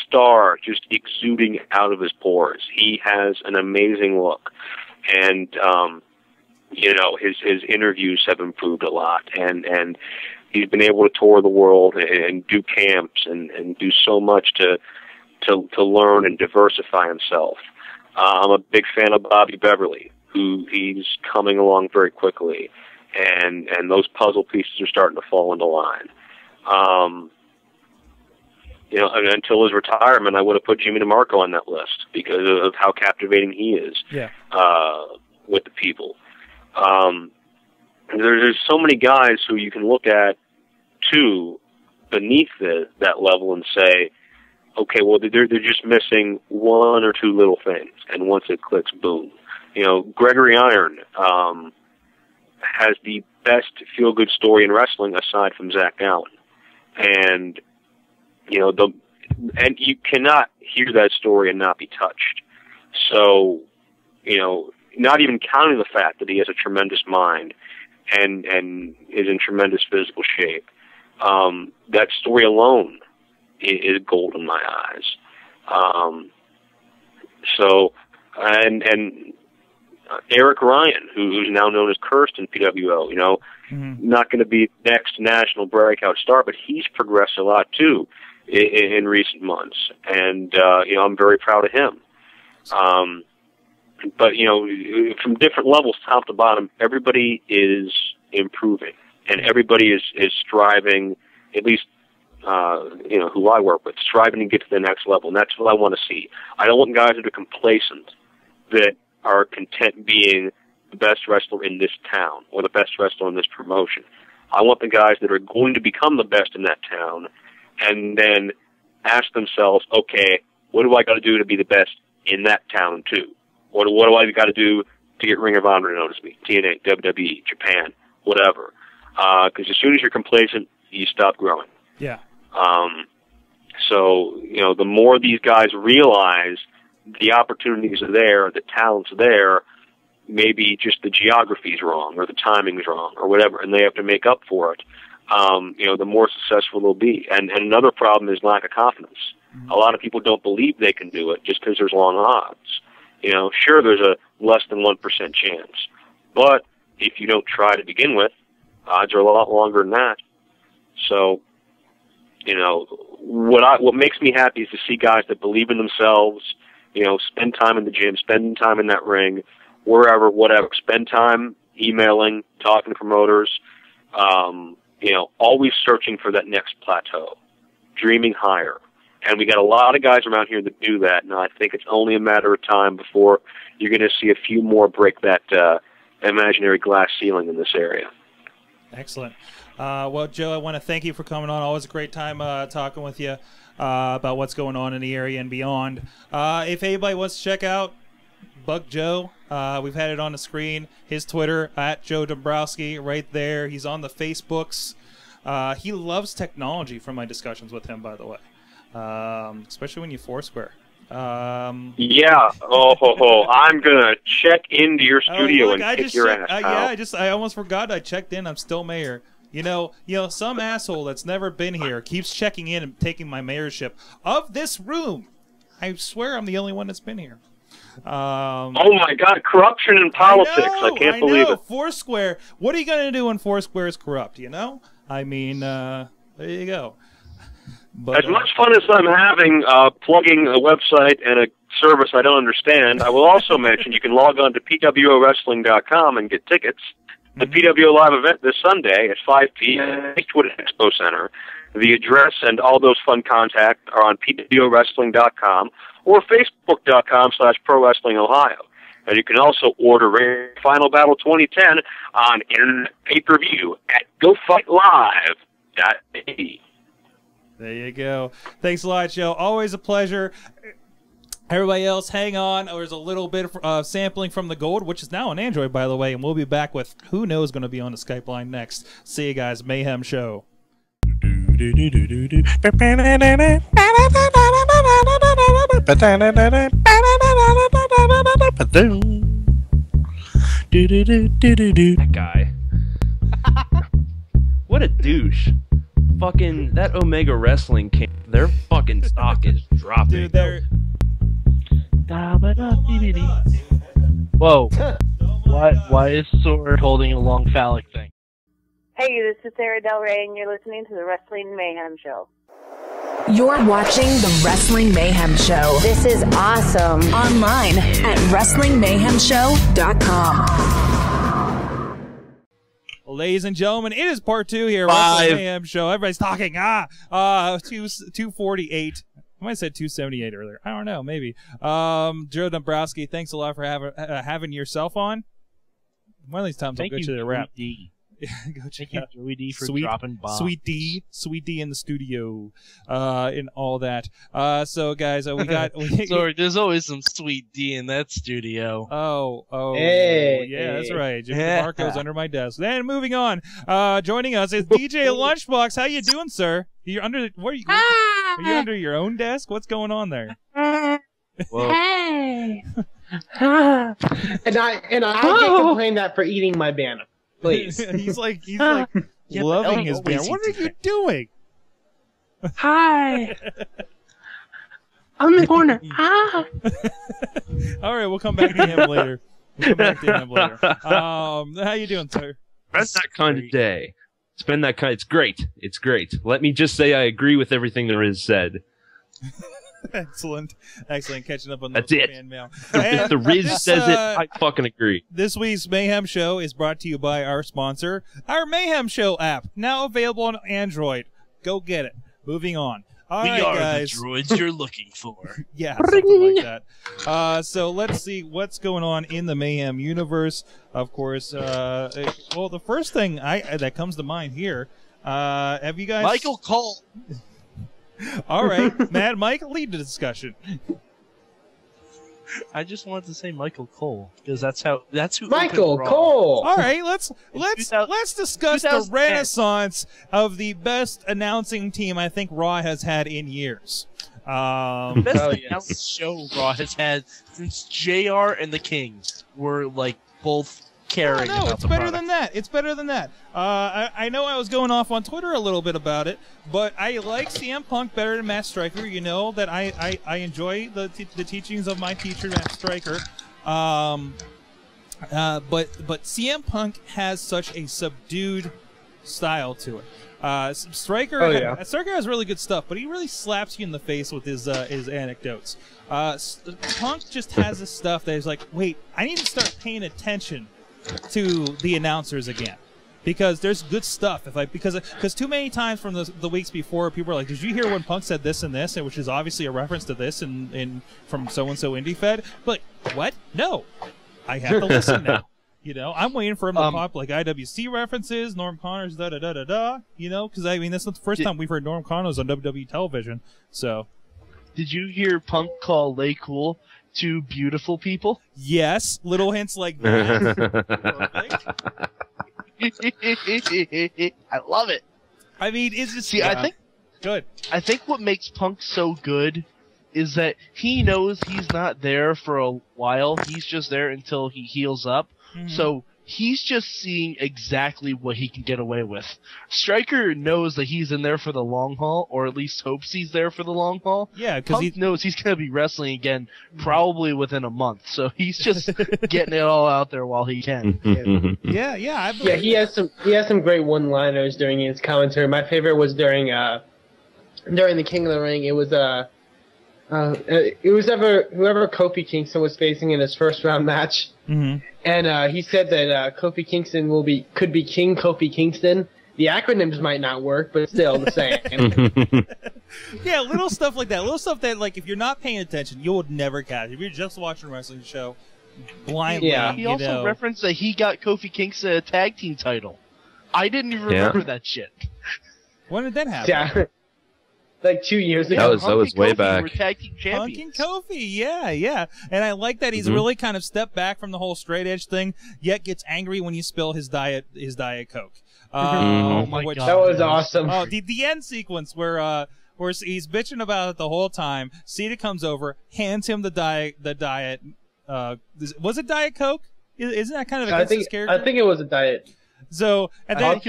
[SPEAKER 2] star just exuding out of his pores. He has an amazing look, and you know, his interviews have improved a lot, and he's been able to tour the world and do camps and do so much to learn and diversify himself. I'm a big fan of Bobby Beverly, who he's coming along very quickly, and those puzzle pieces are starting to fall into line. You know, until his retirement, I would have put Jimmy DeMarco on that list because of how captivating he is with the people. There's so many guys who you can look at, too, beneath that level and say, okay, well, they're just missing one or two little things, and once it clicks, boom. You know, Gregory Iron has the best feel-good story in wrestling aside from Zach Allen. And you know, and you cannot hear that story and not be touched. So, you know, not even counting the fact that he has a tremendous mind and is in tremendous physical shape, that story alone is gold in my eyes. So, and Eric Ryan, who's now known as Cursed in PWO, you know, not going to be next national breakout star, but he's progressed a lot too in recent months, and you know, I'm very proud of him. But you know, from different levels, top to bottom, everybody is improving, and everybody is striving. At least, you know, who I work with, striving to get to the next level, and that's what I want to see. I don't want guys that are complacent, that are content being the best wrestler in this town or the best wrestler in this promotion. I want the guys that are going to become the best in that town, and then ask themselves, okay, what do I got to do to be the best in that town too. What do I got to do to get Ring of Honor to notice me? TNA, WWE, Japan, whatever. Because as soon as you're complacent, you stop growing.
[SPEAKER 1] Yeah.
[SPEAKER 2] So, you know, the more these guys realize the opportunities are there, the talent's there, maybe just the geography's wrong or the timing's wrong or whatever, and they have to make up for it, you know, the more successful they'll be. And another problem is lack of confidence. A lot of people don't believe they can do it just because there's long odds. You know, sure, there's a less than 1% chance. But if you don't try to begin with, odds are a lot longer than that. So, you know, what makes me happy is to see guys that believe in themselves, you know, spend time in the gym, spend time in that ring, wherever, whatever, spend time emailing, talking to promoters, you know, always searching for that next plateau, dreaming higher. And we got a lot of guys around here that do that, and I think it's only a matter of time before you're going to see a few more break that imaginary glass ceiling in this area.
[SPEAKER 1] Excellent. Well, Joe, I want to thank you for coming on. Always a great time talking with you about what's going on in the area and beyond. If anybody wants to check out Bug Joe, we've had it on the screen. His Twitter, @JoeDombrowski, right there. He's on the Facebooks. He loves technology from my discussions with him, by the way. Especially when you Foursquare.
[SPEAKER 2] Yeah. I'm gonna check into your studio and kick your ass.
[SPEAKER 1] I almost forgot I checked in. I'm still mayor. You know, some asshole that's never been here keeps checking in and taking my mayorship of this room. I swear I'm the only one that's been here.
[SPEAKER 2] Oh my God, corruption in politics! I can't believe it.
[SPEAKER 1] Foursquare. What are you gonna do when Foursquare is corrupt? You know? I mean, there you go. But,
[SPEAKER 2] as much fun as I'm having plugging a website and a service I don't understand, I will also mention you can log on to pwowrestling.com and get tickets. The PWO Live event this Sunday at 5 p.m. at Eastwood Expo Center. The address and all those fun contacts are on pwowrestling.com or facebook.com/ProWrestlingOhio. And you can also order Final Battle 2010 on internet pay-per-view at gofightlive.de.
[SPEAKER 1] There you go. Thanks a lot, Joe. Always a pleasure. Everybody else, hang on. There's a little bit of sampling from the Gold, which is now on Android, by the way, and we'll be back with who knows going to be on the Skype line next. See you guys. Mayhem Show.
[SPEAKER 9] That guy. What a douche. Fucking that Omega Wrestling camp, their fucking stock is dropping.
[SPEAKER 1] Dude, they're...
[SPEAKER 8] Whoa. Why is Sword holding a long phallic thing?
[SPEAKER 10] Hey, this is Sarah Del Rey, and you're listening to the Wrestling Mayhem Show.
[SPEAKER 11] You're watching the Wrestling Mayhem Show.
[SPEAKER 10] This is awesome.
[SPEAKER 11] Online at WrestlingMayhemShow.com.
[SPEAKER 1] Ladies and gentlemen, it is part 2 here. Wrestling Mayhem Show. Everybody's talking. 248. I might have said 278 earlier. I don't know. Maybe. Joe Dombrowski, thanks a lot for having yourself on. One of these times I'll get you to wrap. Go check out
[SPEAKER 8] Joey D for dropping bombs.
[SPEAKER 1] Sweet D in the studio, and all that. So guys, we got.
[SPEAKER 8] Sorry, there's always some Sweet D in that studio.
[SPEAKER 1] Oh,
[SPEAKER 7] hey,
[SPEAKER 1] yeah, that's right. Jim DeMarco's under my desk. Then moving on, joining us is DJLunchbox. How you doing, sir? You're under. What are you? Are you under your own desk? What's going on there?
[SPEAKER 7] Hey. and I can't complain that for eating my banana. Please.
[SPEAKER 1] he's like loving his banner. What are you doing?
[SPEAKER 8] Hi. I'm in the corner.
[SPEAKER 1] All right, we'll come back to him later. How you doing, sir?
[SPEAKER 9] That's that kind of day. Spend that kind. It's great. It's great. Let me just say I agree with everything there is said.
[SPEAKER 1] Excellent. Catching up on
[SPEAKER 9] that's
[SPEAKER 1] the
[SPEAKER 9] it.
[SPEAKER 1] fan mail.
[SPEAKER 9] If the Riz says it, I fucking agree.
[SPEAKER 1] This week's Mayhem Show is brought to you by our sponsor, our Mayhem Show app, now available on Android. Go get it. Moving on. All right, guys.
[SPEAKER 8] The droids you're looking for.
[SPEAKER 1] Yeah, something like that. So let's see what's going on in the Mayhem universe. Of course, well, the first thing that comes to mind here, have you guys...
[SPEAKER 8] Michael Cole.
[SPEAKER 1] All right, Mad Mike, lead the discussion.
[SPEAKER 8] I just wanted to say Michael Cole because that's who.
[SPEAKER 7] Michael
[SPEAKER 8] opened Raw.
[SPEAKER 7] Cole.
[SPEAKER 1] All right, let's discuss the
[SPEAKER 8] 2010.
[SPEAKER 1] renaissance of the best announcing team I think Raw has had in years.
[SPEAKER 8] Best announced show Raw has had since JR and the King were like both caring.
[SPEAKER 1] No,
[SPEAKER 8] about
[SPEAKER 1] it's
[SPEAKER 8] the
[SPEAKER 1] better
[SPEAKER 8] product.
[SPEAKER 1] than that. It's better than that. I know I was going off on Twitter a little bit about it, but I like CM Punk better than Matt Striker. You know that I enjoy the teachings of my teacher, Matt Striker. But CM Punk has such a subdued style to it. Striker has really good stuff, but he really slaps you in the face with his anecdotes. Punk just has this stuff that is like, wait, I need to start paying attention to the announcers again, because there's good stuff. Because too many times from the weeks before, people are like, did you hear when Punk said this and this, and which is obviously a reference to this and from so and so Indie Fed. But like, what? No, I have to listen now. You know, I'm waiting for him to pop like IWC references, Norm Connors, da da da da da. You know, because I mean that's not the first time we've heard Norm Connors on WWE television. So,
[SPEAKER 8] did you hear Punk call Lay Cool two beautiful people?
[SPEAKER 1] Yes, little hints like that.
[SPEAKER 8] I love it.
[SPEAKER 1] I mean, it's just
[SPEAKER 8] I think
[SPEAKER 1] good.
[SPEAKER 8] I think what makes Punk so good is that he knows he's not there for a while. He's just there until he heals up. Mm-hmm. So he's just seeing exactly what he can get away with. Stryker knows that he's in there for the long haul, or at least hopes he's there for the long haul.
[SPEAKER 1] Yeah, because
[SPEAKER 8] he knows he's going to be wrestling again probably within a month. So he's just getting it all out there while he can.
[SPEAKER 1] Yeah.
[SPEAKER 7] He has some great one-liners during his commentary. My favorite was during the King of the Ring. It was whoever Kofi Kingston was facing in his first round match.
[SPEAKER 1] Mm-hmm.
[SPEAKER 7] And he said that Kofi Kingston could be King Kofi Kingston. The acronyms might not work, but still the same.
[SPEAKER 1] Yeah, little stuff like that. Little stuff that, like, if you're not paying attention, you would never catch. If you're just watching a wrestling show blindly,
[SPEAKER 8] He also referenced that he got Kofi Kingston a tag team title. I didn't even remember that shit.
[SPEAKER 1] When did that happen?
[SPEAKER 7] Yeah. Like 2 years ago.
[SPEAKER 9] That was way back.
[SPEAKER 8] Were tag team champions.
[SPEAKER 1] Punk and Kofi, yeah. And I like that he's really kind of stepped back from the whole straight edge thing, yet gets angry when you spill his Diet Coke.
[SPEAKER 8] Oh my god,
[SPEAKER 7] that was awesome.
[SPEAKER 1] Oh, the end sequence where he's bitching about it the whole time. Cena comes over, hands him the diet. Was it Diet Coke? Isn't that kind of against his character?
[SPEAKER 7] I think it was a diet.
[SPEAKER 1] So then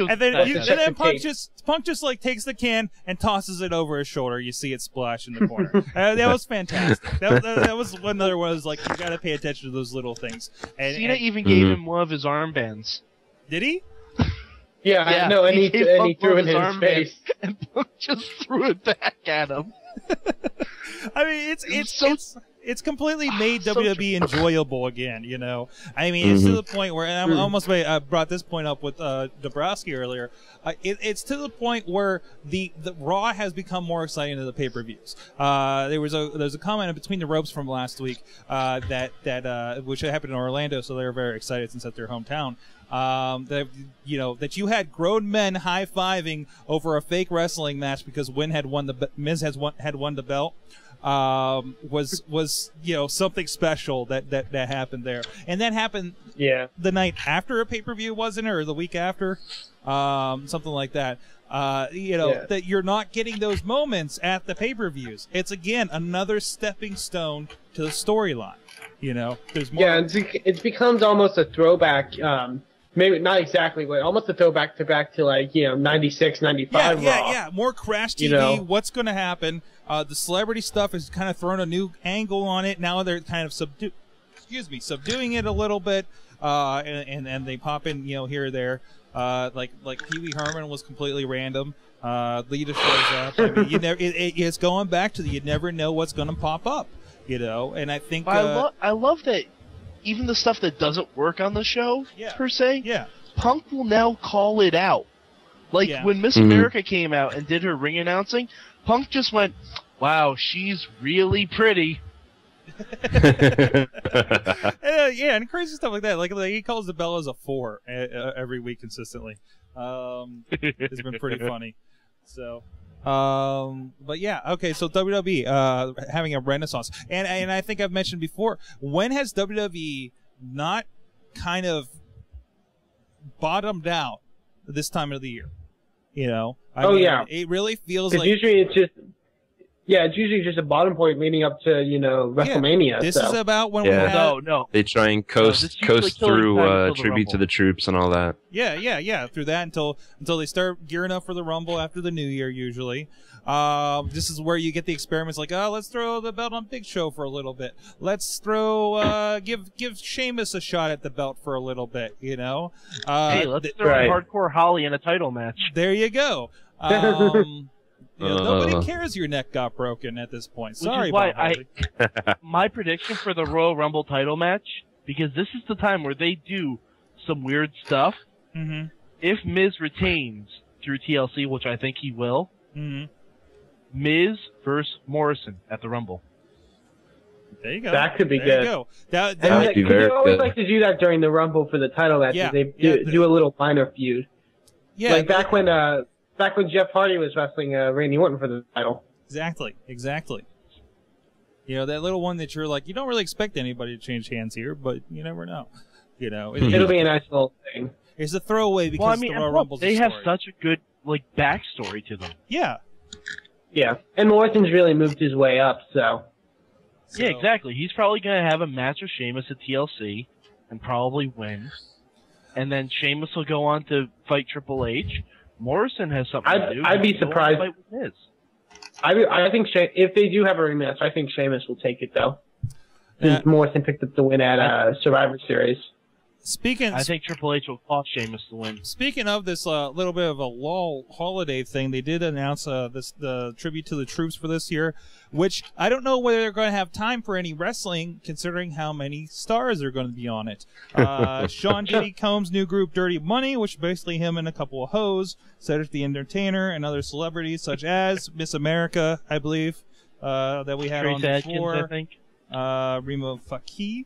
[SPEAKER 1] Punk just like takes the can and tosses it over his shoulder. You see it splash in the corner. That was fantastic. That was another one. Was like, you got to pay attention to those little things. And
[SPEAKER 8] Cena even gave him one of his armbands.
[SPEAKER 1] Did he?
[SPEAKER 7] Yeah, no, and he threw it in his face,
[SPEAKER 8] and Punk just threw it back at him.
[SPEAKER 1] I mean, it's completely made WWE enjoyable again, you know. I mean, it's to the point where, and I almost brought this point up with Dabrowski earlier. It's to the point where the Raw has become more exciting than the pay-per-views. There's a comment in Between the Ropes from last week that which happened in Orlando, so they were very excited since that's their hometown. That you had grown men high-fiving over a fake wrestling match because Miz had won the belt. Was something special that happened there, and that happened the night after a pay-per-view, wasn't it, or the week after, something like that. That you're not getting those moments at the pay-per-views. It's again another stepping stone to the storyline. You know, there's more.
[SPEAKER 7] Yeah, it becomes almost a throwback. Maybe not exactly, but almost a throwback to like 96, 95 Raw.
[SPEAKER 1] Yeah. More Crash TV. What's going to happen? The celebrity stuff has kind of thrown a new angle on it. Now they're kind of subduing it a little bit, and they pop in here or there. Like Pee Wee Herman was completely random. Lita shows up. I mean, it's going back to you never know what's going to pop up. And I think
[SPEAKER 8] I love that. Even the stuff that doesn't work on the show, per se, Punk will now call it out. Like, when Miss America came out and did her ring announcing, Punk just went, wow, she's really pretty.
[SPEAKER 1] And crazy stuff like that. Like he calls the Bellas a 4 every week consistently. It's been pretty funny. So, But yeah, okay. So WWE having a renaissance, and I think I've mentioned before. When has WWE not kind of bottomed out this time of the year? You know, I mean,
[SPEAKER 7] yeah.
[SPEAKER 1] It really feels like
[SPEAKER 7] usually it's just. Yeah, it's usually just a bottom point leading up to, WrestleMania.
[SPEAKER 1] This
[SPEAKER 7] so.
[SPEAKER 1] is about when we had...
[SPEAKER 8] No.
[SPEAKER 9] They try and coast through tribute to the troops and all that.
[SPEAKER 1] Yeah. Through that until they start gearing up for the Rumble after the New Year, usually. This is where you get the experiments like, let's throw the belt on Big Show for a little bit. Let's throw, give Sheamus a shot at the belt for a little bit, you know?
[SPEAKER 8] Hey, let's throw Hardcore Holly in a title match.
[SPEAKER 1] There you go. Nobody cares your neck got broken at this point. Sorry,
[SPEAKER 8] Which is why my prediction for the Royal Rumble title match, because this is the time where they do some weird stuff.
[SPEAKER 1] Mm-hmm.
[SPEAKER 8] If Miz retains through TLC, which I think he will, Miz versus Morrison at the Rumble.
[SPEAKER 1] There you go.
[SPEAKER 7] That could be
[SPEAKER 1] there
[SPEAKER 7] good.
[SPEAKER 1] You go. That
[SPEAKER 9] would be very
[SPEAKER 7] they always
[SPEAKER 9] good.
[SPEAKER 7] like to do that during the Rumble for the title matches. They do a little minor feud.
[SPEAKER 1] Yeah,
[SPEAKER 7] like back when Jeff Hardy was wrestling Randy Orton for the title.
[SPEAKER 1] Exactly. You know, that little one that you're like, you don't really expect anybody to change hands here, but you never know. You know,
[SPEAKER 7] it'll be a nice little thing.
[SPEAKER 1] It's a throwaway because the Royal Rumble's
[SPEAKER 8] they
[SPEAKER 1] a
[SPEAKER 8] have
[SPEAKER 1] story.
[SPEAKER 8] such a good backstory to them.
[SPEAKER 1] Yeah.
[SPEAKER 7] Yeah, and Morrison's really moved his way up, so.
[SPEAKER 8] Yeah, exactly. He's probably going to have a match with Sheamus at TLC and probably win. And then Sheamus will go on to fight Triple H. Morrison has something to do.
[SPEAKER 7] I'd be surprised.
[SPEAKER 8] With
[SPEAKER 7] I think if they do have a rematch, I think Sheamus will take it though. Since Morrison picked up the win at Survivor Series.
[SPEAKER 8] I think Triple H will cost Sheamus the win.
[SPEAKER 1] Speaking of this little bit of a lull holiday thing, they did announce the tribute to the troops for this year, which I don't know whether they're going to have time for any wrestling, considering how many stars are going to be on it. Sean Diddy Combs' new group Dirty Money, which basically him and a couple of hoes, Cedric the Entertainer, and other celebrities such as Miss America, I believe, that we had on
[SPEAKER 8] Trace
[SPEAKER 1] before.
[SPEAKER 8] Adkins, I think.
[SPEAKER 1] Remo Fakih,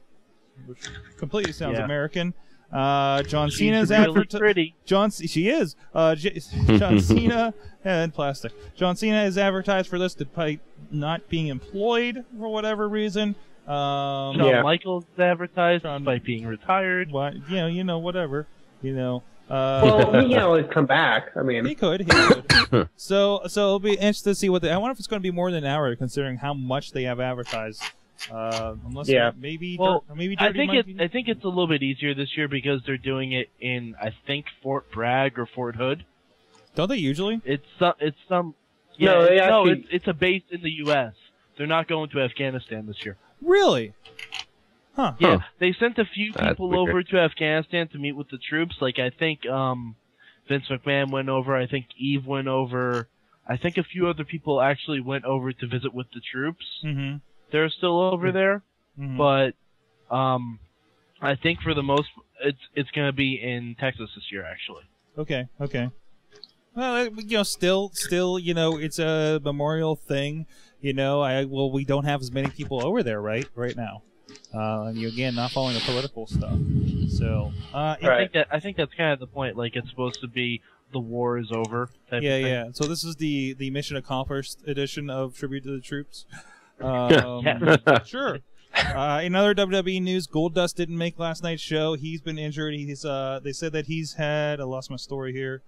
[SPEAKER 1] which completely sounds American. John
[SPEAKER 8] She's
[SPEAKER 1] Cena's
[SPEAKER 8] really pretty.
[SPEAKER 1] She is. John Cena and plastic. John Cena is advertised for this despite not being employed for whatever reason.
[SPEAKER 8] Shawn Michaels is advertised despite being retired.
[SPEAKER 1] You know, whatever. You know.
[SPEAKER 7] Well, he can always come back. I mean,
[SPEAKER 1] he could. So it'll be interesting to see what I wonder if it's going to be more than an hour, considering how much they have advertised. Unless maybe
[SPEAKER 8] I think it's a little bit easier this year because they're doing it in Fort Bragg or Fort Hood.
[SPEAKER 1] Don't they usually?
[SPEAKER 8] It's a base in the U.S. They're not going to Afghanistan this year.
[SPEAKER 1] Really? Huh.
[SPEAKER 8] Yeah, they sent a few people over to Afghanistan to meet with the troops. Like I think Vince McMahon went over. I think Eve went over. I think a few other people actually went over to visit with the troops.
[SPEAKER 1] Mm-hmm.
[SPEAKER 8] They're still over there, but I think for the most, it's going to be in Texas this year, actually.
[SPEAKER 1] Okay. Well, you know, still, you know, it's a memorial thing. You know, we don't have as many people over there right now. And again, not following the political stuff. So,
[SPEAKER 8] I think that's kind of the point. Like, it's supposed to be the war is over. Type of thing.
[SPEAKER 1] Yeah. So this is the mission accomplished edition of Tribute to the Troops. Sure. In other WWE news, Goldust didn't make last night's show. He's been injured. They said that I lost my story here.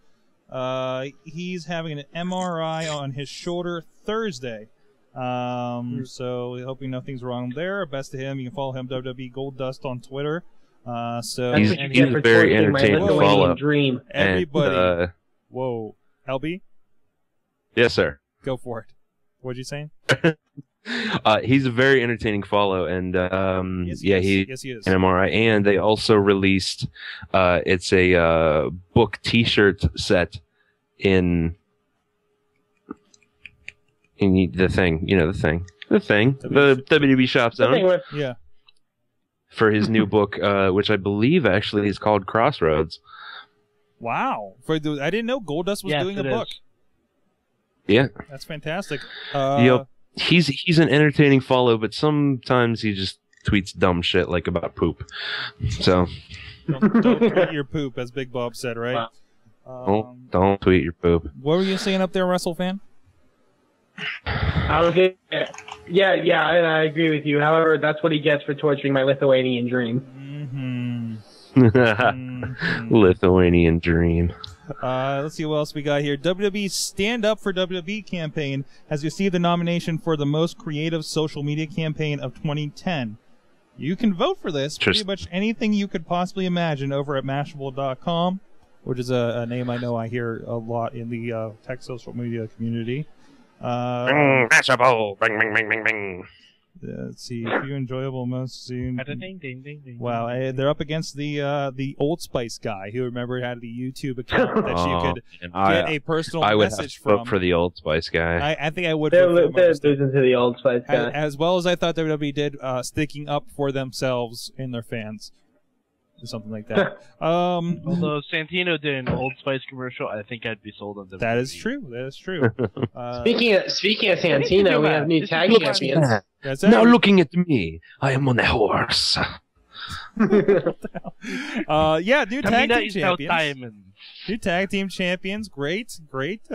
[SPEAKER 1] He's having an MRI on his shoulder Thursday. So hoping nothing's wrong there. Best to him. You can follow him WWE Goldust on Twitter.
[SPEAKER 9] He's a very entertaining follow.
[SPEAKER 7] Dream.
[SPEAKER 1] Everybody. Whoa. LB?
[SPEAKER 9] Yes, sir.
[SPEAKER 1] Go for it. What'd you say?
[SPEAKER 9] He's a very entertaining follow, and
[SPEAKER 1] yes, he is.
[SPEAKER 9] An MRI, and they also released it's a book T-shirt set in the thing, the WB Shop Zone.
[SPEAKER 1] Yeah.
[SPEAKER 9] For his new book, which I believe actually is called Crossroads.
[SPEAKER 1] Wow! I didn't know Goldust was doing a book.
[SPEAKER 9] Yeah,
[SPEAKER 1] that's fantastic.
[SPEAKER 9] He's an entertaining follow, but sometimes he just tweets dumb shit like about poop. So
[SPEAKER 1] don't tweet your poop, as Big Bob said, right?
[SPEAKER 9] Don't tweet your poop.
[SPEAKER 1] What were you saying up there, Russell fan?
[SPEAKER 7] Yeah, and I agree with you. However, that's what he gets for torturing my Lithuanian dream.
[SPEAKER 9] Lithuanian dream.
[SPEAKER 1] Let's see what else we got here. WWE's Stand Up for WWE campaign has received a nomination for the most creative social media campaign of 2010. You can vote for this pretty much anything you could possibly imagine over at Mashable.com, which is a name I know I hear a lot in the tech social media community.
[SPEAKER 6] Mashable, bing, bing, bing, bing, bing.
[SPEAKER 1] Let's see, a few enjoyable most soon. Wow, they're up against the Old Spice guy who, remember, had the YouTube account that you could get a personal message from.
[SPEAKER 9] I would vote for the Old Spice guy.
[SPEAKER 1] I think I would.
[SPEAKER 7] They're losing to the Old Spice guy.
[SPEAKER 1] As well as I thought WWE did, sticking up for themselves and their fans. Something like that.
[SPEAKER 8] Although Santino did an Old Spice commercial, I think I'd be sold on WWE.
[SPEAKER 1] That is true. Speaking
[SPEAKER 7] of Santino, we have new tag champions.
[SPEAKER 9] Now looking at me, I am on a horse.
[SPEAKER 1] New tag team champions. New tag team champions. Great. Good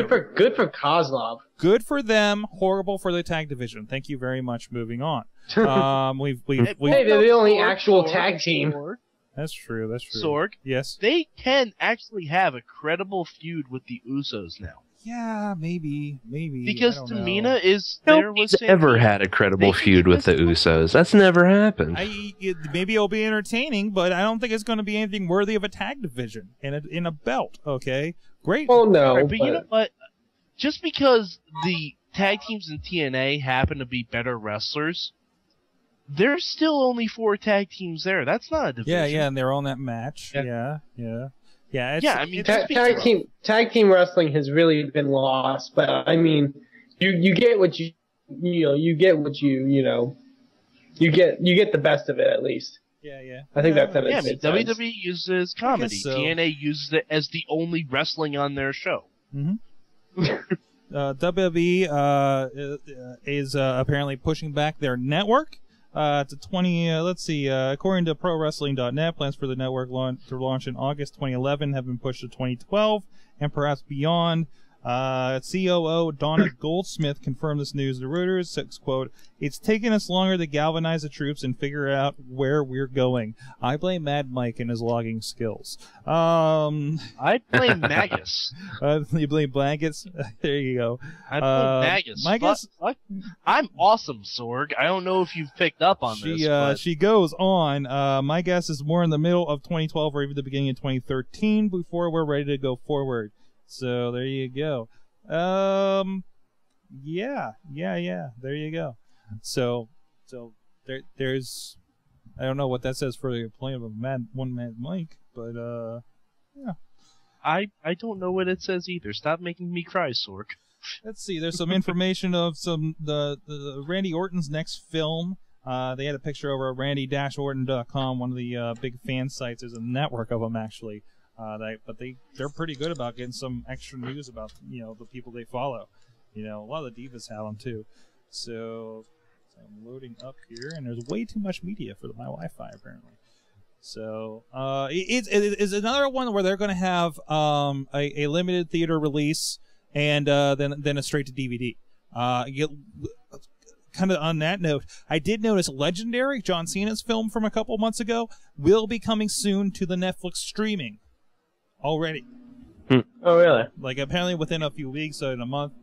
[SPEAKER 1] for
[SPEAKER 7] Kozlov.
[SPEAKER 1] Good for them. Horrible for the tag division. Thank you very much. Moving on. Hey,
[SPEAKER 7] they're the only actual tag team.
[SPEAKER 1] That's true.
[SPEAKER 8] Sorg.
[SPEAKER 1] Yes.
[SPEAKER 8] They can actually have a credible feud with the Usos now.
[SPEAKER 1] Yeah, maybe.
[SPEAKER 8] Because Tamina is there with Santino.
[SPEAKER 9] Ever had a credible feud with the Usos? That's never happened.
[SPEAKER 1] Maybe it'll be entertaining, but I don't think it's going to be anything worthy of a tag division in a belt. Okay, great.
[SPEAKER 7] Oh no,
[SPEAKER 8] right, but you know what? Just because the tag teams in TNA happen to be better wrestlers, there's still only 4 tag teams there. That's not a division.
[SPEAKER 1] Yeah, and they're on that match. Yeah.
[SPEAKER 8] I mean,
[SPEAKER 7] tag team wrestling has really been lost. But I mean, you get what you get the best of it at least.
[SPEAKER 1] Yeah.
[SPEAKER 7] I think that's how
[SPEAKER 8] it is. WWE uses comedy.
[SPEAKER 1] So.
[SPEAKER 8] TNA uses it as the only wrestling on their show.
[SPEAKER 1] WWE is apparently pushing back their network to 20. According to ProWrestling.net, plans for the network to launch in August 2011 have been pushed to 2012 and perhaps beyond. COO Donna Goldsmith confirmed this news to Reuters. Says, quote, "It's taken us longer to galvanize the troops and figure out where we're going. I blame Mad Mike and his logging skills."
[SPEAKER 8] I blame Magus.
[SPEAKER 1] You blame blankets? There you go.
[SPEAKER 8] I blame Magus. I'm awesome, Sorg. I don't know if you've picked up on this. But...
[SPEAKER 1] She goes on. My guess is more in the middle of 2012 or even the beginning of 2013 before we're ready to go forward. So there you go. Yeah. There you go. So there's, I don't know what that says for the play of a one-man mic, but yeah.
[SPEAKER 8] I don't know what it says either. Stop making me cry, Sork.
[SPEAKER 1] Let's see. There's some information of the Randy Orton's next film. They had a picture over at randy-orton.com, one of the big fan sites. There's a network of them actually. They're pretty good about getting some extra news about the people they follow. A lot of the divas have them too. So I'm loading up here, and there's way too much media for my Wi-Fi apparently. So it's another one where they're going to have a limited theater release and then a straight to DVD. Kind of on that note, I did notice Legendary, John Cena's film from a couple months ago, will be coming soon to the Netflix streaming. Already.
[SPEAKER 7] Oh, really?
[SPEAKER 1] Like, apparently within a few weeks or in a month.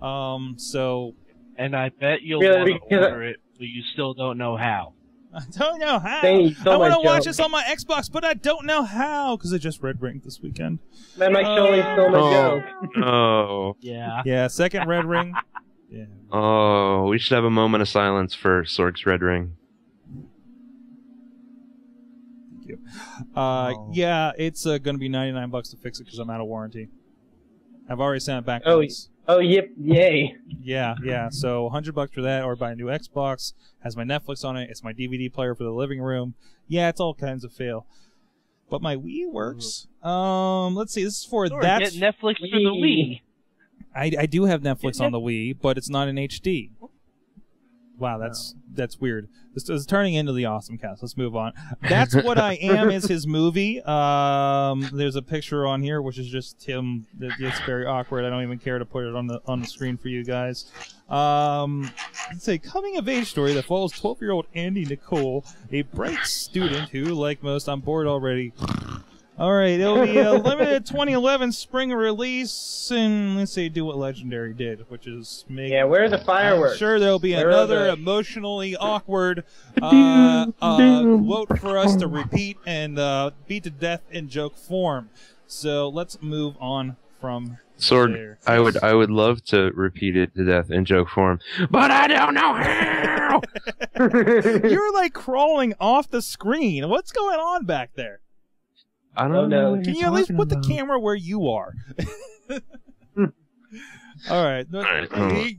[SPEAKER 8] And I bet you'll want to order it, but you still don't know how.
[SPEAKER 1] I don't know how. I want to watch this on my Xbox, but I don't know how, because I just red ringed this weekend.
[SPEAKER 7] That might surely still my joke.
[SPEAKER 9] Oh.
[SPEAKER 8] Yeah.
[SPEAKER 1] Yeah, second red ring. Yeah.
[SPEAKER 9] Oh, we should have a moment of silence for Sorg's red ring.
[SPEAKER 1] Yeah, it's going to be $99 to fix it because I'm out of warranty. I've already sent it back.
[SPEAKER 7] Oh, yep, yay.
[SPEAKER 1] Yeah. So $100 for that, or buy a new Xbox. Has my Netflix on it. It's my DVD player for the living room. Yeah, it's all kinds of fail. But my Wii works. Let's see. This is for that.
[SPEAKER 8] Get Netflix for the Wii.
[SPEAKER 1] I do have Netflix on the Wii, but it's not in HD. Wow, that's weird. This is turning into the Awesome Cast. Let's move on. That's What I Am is his movie. There's a picture on here, which is just him. It's very awkward. I don't even care to put it on the screen for you guys. It's a coming-of-age story that follows 12-year-old Andy Nicole, a bright student who, like most, I'm bored already. All right, it'll be a limited 2011 spring release, and let's see, do what Legendary did, which is make.
[SPEAKER 7] Yeah, where are the fireworks?
[SPEAKER 1] I'm sure there'll be another emotionally awkward quote for us to repeat and beat to death in joke form. So let's move on from
[SPEAKER 9] Sword. I would love to repeat it to death in joke form, but I don't know how.
[SPEAKER 1] You're like crawling off the screen. What's going on back there?
[SPEAKER 9] I don't know.
[SPEAKER 1] Can you at least put the camera where you are? All right.
[SPEAKER 9] Let me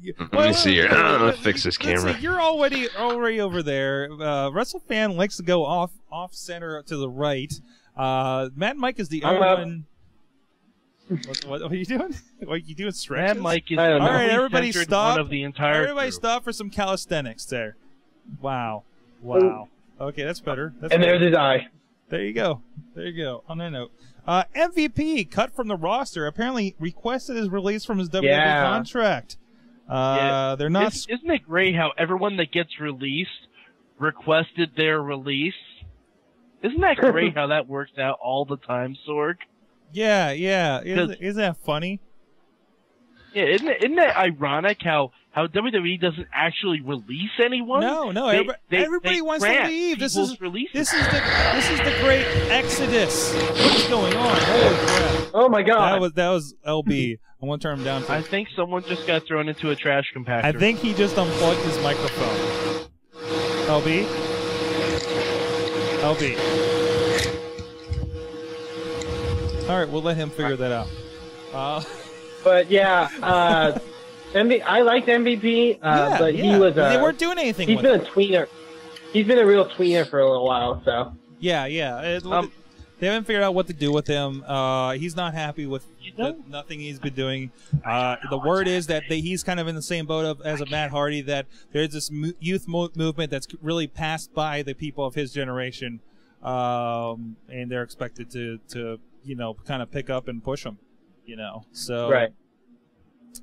[SPEAKER 9] see here. Let's fix this camera.
[SPEAKER 1] See, you're already over there. WrestleFan likes to go off center to the right. Mad Mike is the only one. What are you doing? What are you doing? Stretches?
[SPEAKER 8] Mad Mike is
[SPEAKER 1] all right. Everybody stop.
[SPEAKER 8] One of the entire
[SPEAKER 1] everybody
[SPEAKER 8] group.
[SPEAKER 1] stop for some calisthenics there. Wow. Okay, that's better.
[SPEAKER 7] There's his eye.
[SPEAKER 1] There you go. On that note, MVP cut from the roster apparently requested his release from his WWE contract. They're not.
[SPEAKER 8] Isn't it great how everyone that gets released requested their release? Isn't that great how that works out all the time, Sorg?
[SPEAKER 1] Yeah. Isn't that funny?
[SPEAKER 8] Yeah, isn't that ironic how WWE doesn't actually release anyone?
[SPEAKER 1] No. Everybody wants to leave. This is the great exodus. What's going on? Holy crap!
[SPEAKER 7] Oh my god!
[SPEAKER 1] That was LB. I want to turn him down.
[SPEAKER 8] I think someone just got thrown into a trash compactor.
[SPEAKER 1] I think he just unplugged his microphone. LB. All right, we'll let him figure that out.
[SPEAKER 7] But yeah, I liked MVP, but he was.
[SPEAKER 1] They weren't doing anything.
[SPEAKER 7] He's been a tweener. He's been a real tweener for a little while. So.
[SPEAKER 1] Yeah. They haven't figured out what to do with him. He's not happy with nothing he's been doing. The word is that he's kind of in the same boat as a Matt Hardy. That there's this youth movement that's really passed by the people of his generation, and they're expected to kind of pick up and push him. So
[SPEAKER 7] right.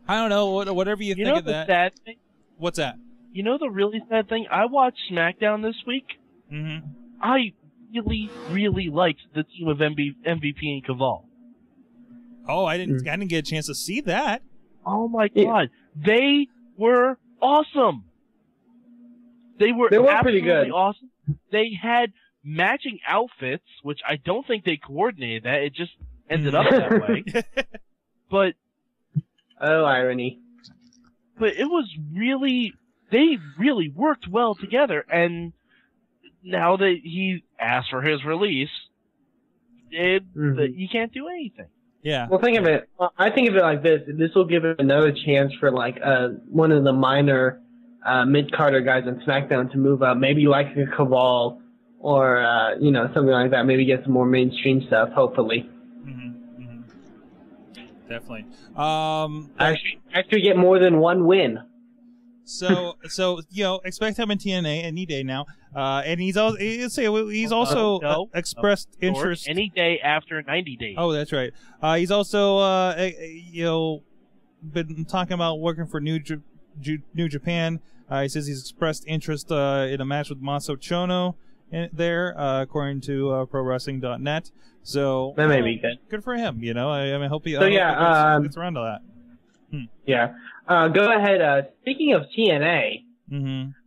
[SPEAKER 1] I don't know. Whatever you think of that.
[SPEAKER 8] Sad thing?
[SPEAKER 1] What's that?
[SPEAKER 8] You know the really sad thing? I watched SmackDown this week.
[SPEAKER 1] Mm-hmm.
[SPEAKER 8] I really, really liked the team of MVP and Caval.
[SPEAKER 1] Oh, I didn't get a chance to see that.
[SPEAKER 8] Oh my god, they were awesome. They were
[SPEAKER 7] pretty good.
[SPEAKER 8] Awesome. They had matching outfits, which I don't think they coordinated that. It just ended up that way. But
[SPEAKER 7] irony.
[SPEAKER 8] But it was they really worked well together, and now that he asked for his release, you can't do anything.
[SPEAKER 1] Yeah.
[SPEAKER 7] Well, I think of it like this. This will give him another chance for like one of the minor mid-carder guys on SmackDown to move up, maybe like a Caval or something like that. Maybe get some more mainstream stuff, hopefully.
[SPEAKER 1] Definitely.
[SPEAKER 7] Actually get more than one win.
[SPEAKER 1] So expect him in TNA any day now. And he's also expressed interest
[SPEAKER 8] any day after 90 days.
[SPEAKER 1] Oh, that's right. He's also been talking about working for New Japan. He says he's expressed interest in a match with Maso Chono there, according to ProWrestling.net. So
[SPEAKER 7] that may be good.
[SPEAKER 1] Good for him. I hope he.
[SPEAKER 7] So
[SPEAKER 1] gets around to that.
[SPEAKER 7] Yeah. Go ahead. Speaking of TNA,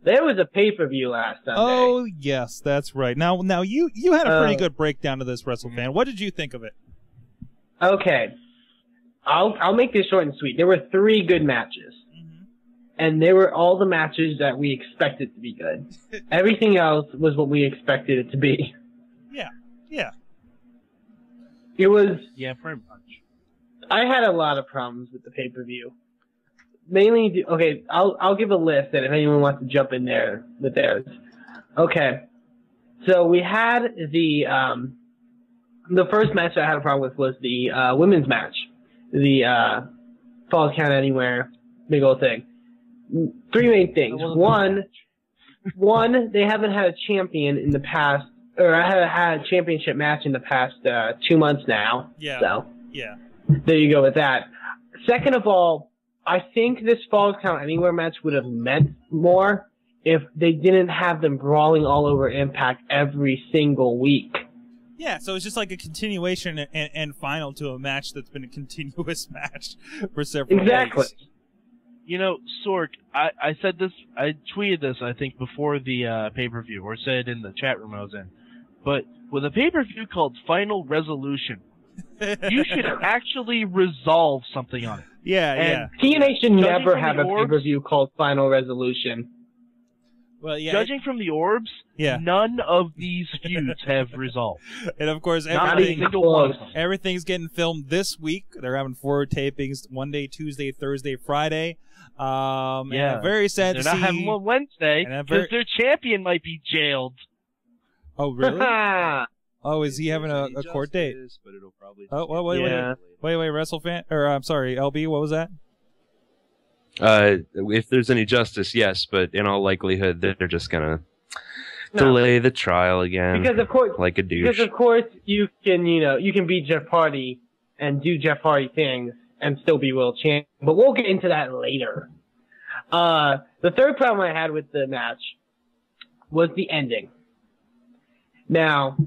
[SPEAKER 7] there was a pay-per-view last Sunday.
[SPEAKER 1] Oh yes, that's right. Now you had a pretty good breakdown of this WrestleFan. What did you think of it?
[SPEAKER 7] Okay, I'll make this short and sweet. There were 3 good matches, and they were all the matches that we expected to be good. Everything else was what we expected it to be.
[SPEAKER 1] Yeah.
[SPEAKER 7] It was.
[SPEAKER 8] Yeah, pretty much.
[SPEAKER 7] I had a lot of problems with the pay-per-view. Mainly, okay, I'll give a list, and if anyone wants to jump in there with theirs. Okay, so we had the first match I had a problem with was the women's match, the Falls Count Anywhere, big old thing. three main things. One, they haven't had a champion in the past, or I haven't had a championship match in the past 2 months now.
[SPEAKER 1] Yeah.
[SPEAKER 7] So
[SPEAKER 1] yeah.
[SPEAKER 7] There you go with that. Second of all, I think this Falls Count Anywhere match would have meant more if they didn't have them brawling all over Impact every single week.
[SPEAKER 1] Yeah, so it's just like a continuation and final to a match that's been a continuous match for several weeks.
[SPEAKER 8] You know, Sork, I said this, I tweeted this, I think, before the pay-per-view, or said it in the chat room I was in. But with a pay-per-view called Final Resolution, you should actually resolve something on it.
[SPEAKER 1] Yeah,
[SPEAKER 8] and
[SPEAKER 7] TNA should never have a pay-per-view called Final Resolution.
[SPEAKER 1] Well, yeah.
[SPEAKER 8] Judging from the orbs, none of these feuds have resolved.
[SPEAKER 1] And of course, everything's getting filmed this week. They're having 4 tapings: Monday, Tuesday, Thursday, Friday. And I'm very sad to see.
[SPEAKER 8] They're not having one Wednesday because their champion might be jailed.
[SPEAKER 1] Oh, really? Oh, is he having a court date?
[SPEAKER 9] But it'll probably
[SPEAKER 1] wait, WrestleFan, or I'm sorry, LB, what was that?
[SPEAKER 9] If there's any justice, yes, but in all likelihood, they're just gonna delay the trial again.
[SPEAKER 7] Because of course,
[SPEAKER 9] like a douche.
[SPEAKER 7] Because of course, you can beat Jeff Hardy and do Jeff Hardy things and still be world champion. But we'll get into that later. The third problem I had with the match was the ending. Now,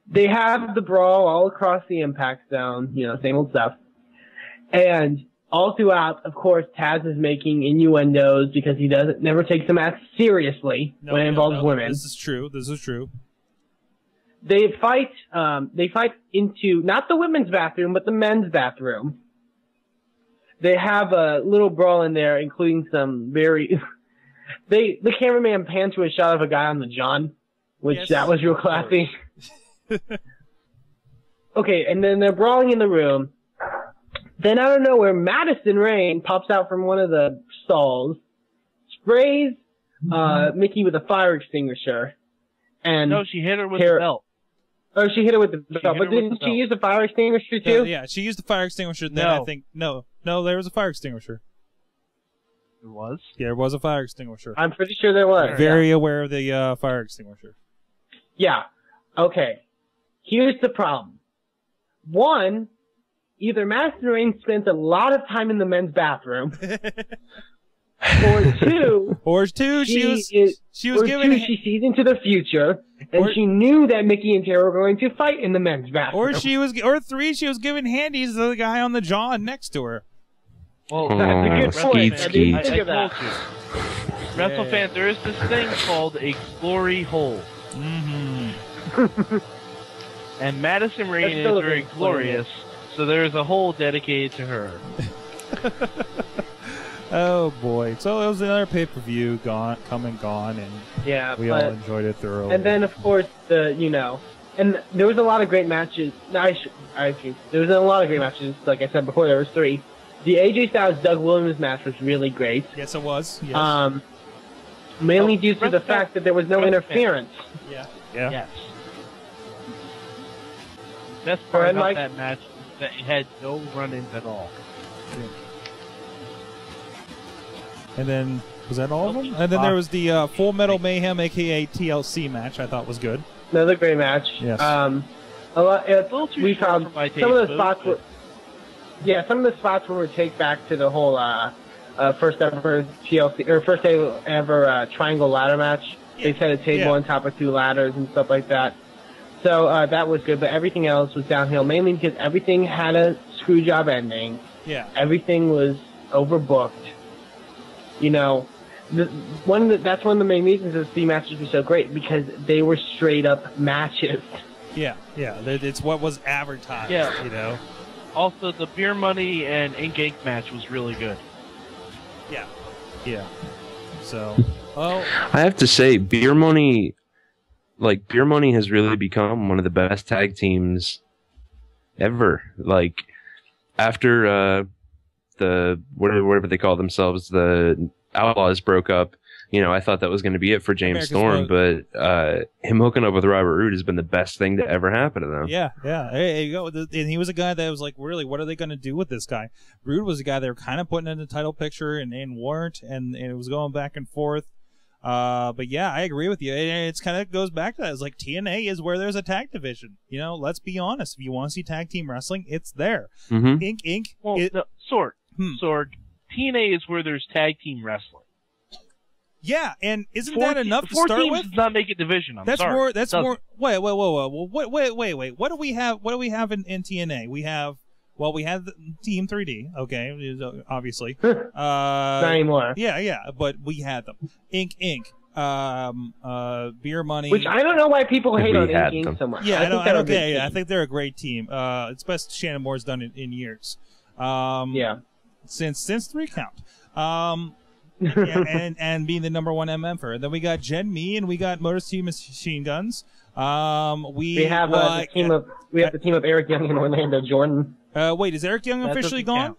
[SPEAKER 7] they have the brawl all across the Impact Zone, same old stuff, and all throughout, of course, Taz is making innuendos because he never takes the match seriously when it involves women.
[SPEAKER 1] This is true.
[SPEAKER 7] They fight into not the women's bathroom, but the men's bathroom. They have a little brawl in there, including some very. The cameraman panned to a shot of a guy on the John, which that was real classy. Okay, and then they're brawling in the room. Then out of nowhere, Madison Rayne pops out from one of the stalls, sprays Mickey with a fire extinguisher, and
[SPEAKER 8] no, she hit her with the belt.
[SPEAKER 7] Oh, she hit her with the belt, but didn't she use the fire extinguisher too?
[SPEAKER 1] Yeah, she used the fire extinguisher. Then I think no, there was a fire extinguisher.
[SPEAKER 8] There was?
[SPEAKER 1] Yeah, there was a fire extinguisher.
[SPEAKER 7] I'm pretty sure there was.
[SPEAKER 1] Very aware of the fire extinguisher.
[SPEAKER 7] Yeah. Okay. Here's the problem. One, either Madison Rayne spent a lot of time in the men's bathroom, or two, she sees into the future, and she knew that Mickey and Tara were going to fight in the men's bathroom.
[SPEAKER 1] Or three, she was giving handies to the guy on the John next to her.
[SPEAKER 8] Well, that's a good point. I didn't think of that. WrestleFan, there is this thing called a glory hole. And Madison Rayne is very glorious, so there is a hole dedicated to her.
[SPEAKER 1] Oh boy! So it was another pay-per-view come and gone, and we all enjoyed it thoroughly.
[SPEAKER 7] And then, of course, and there was a lot of great matches. There was a lot of great matches. Like I said before, there was 3. The AJ Styles Doug Williams match was really great.
[SPEAKER 1] Yes, it was. Yes.
[SPEAKER 7] Mainly due to the fact that there was no interference.
[SPEAKER 1] Yeah.
[SPEAKER 8] Yes. Best part about that match is that it had no run-ins at all.
[SPEAKER 1] Yeah. And then, was that all of them? And then there was the Full Metal Mayhem, aka TLC match. I thought was good.
[SPEAKER 7] Another great match.
[SPEAKER 1] Yes.
[SPEAKER 7] We found some of the spots were. Yeah, some of the spots were take back to the whole first ever TLC or first ever triangle ladder match. They set a table on top of 2 ladders and stuff like that. So that was good, but everything else was downhill, mainly because everything had a screw job ending.
[SPEAKER 1] Yeah.
[SPEAKER 7] Everything was overbooked. That's one of the main reasons that the matches were so great, because they were straight up matches.
[SPEAKER 1] Yeah. It's what was advertised.
[SPEAKER 8] Yeah. Also, the Beer Money and Ink Ink match was really good.
[SPEAKER 1] Yeah. So,
[SPEAKER 9] I have to say, Beer Money has really become one of the best tag teams ever. Like, after whatever they call themselves, the Outlaws broke up, I thought that was going to be it for James
[SPEAKER 1] America's
[SPEAKER 9] Storm, but him hooking up with Robert Roode has been the best thing to ever happen to them.
[SPEAKER 1] Yeah. There you go. And he was a guy that was like, really, what are they going to do with this guy? Roode was a guy they were kind of putting in the title picture and weren't, and it was going back and forth. But yeah, I agree with you. It's kind of goes back to that. It's like TNA is where there's a tag division. Let's be honest. If you want to see tag team wrestling, it's there.
[SPEAKER 9] Mm-hmm.
[SPEAKER 1] Inc.
[SPEAKER 8] Well, Sorg. TNA is where there's tag team wrestling.
[SPEAKER 1] Yeah, and isn't that enough to start
[SPEAKER 8] teams
[SPEAKER 1] with?
[SPEAKER 8] Does not make a division.
[SPEAKER 1] That's
[SPEAKER 8] sorry.
[SPEAKER 1] more. That's more. Wait. Wait. What do we have? What do we have in TNA? We have. Well, we have Team 3D. Okay, obviously.
[SPEAKER 7] Not anymore.
[SPEAKER 1] Yeah. But we had them. Inc. Beer Money.
[SPEAKER 7] Which I don't know why people hate on Inc. so much.
[SPEAKER 1] Yeah, I think they're a great team. It's best Shannon Moore's done in years.
[SPEAKER 7] Yeah.
[SPEAKER 1] Since 3 Count. and being the number 1 MMer. And then we got Jen Me and we got Motor City Machine Guns. We have the team
[SPEAKER 7] of Eric Young and Orlando Jordan.
[SPEAKER 1] Wait, is Eric Young officially gone?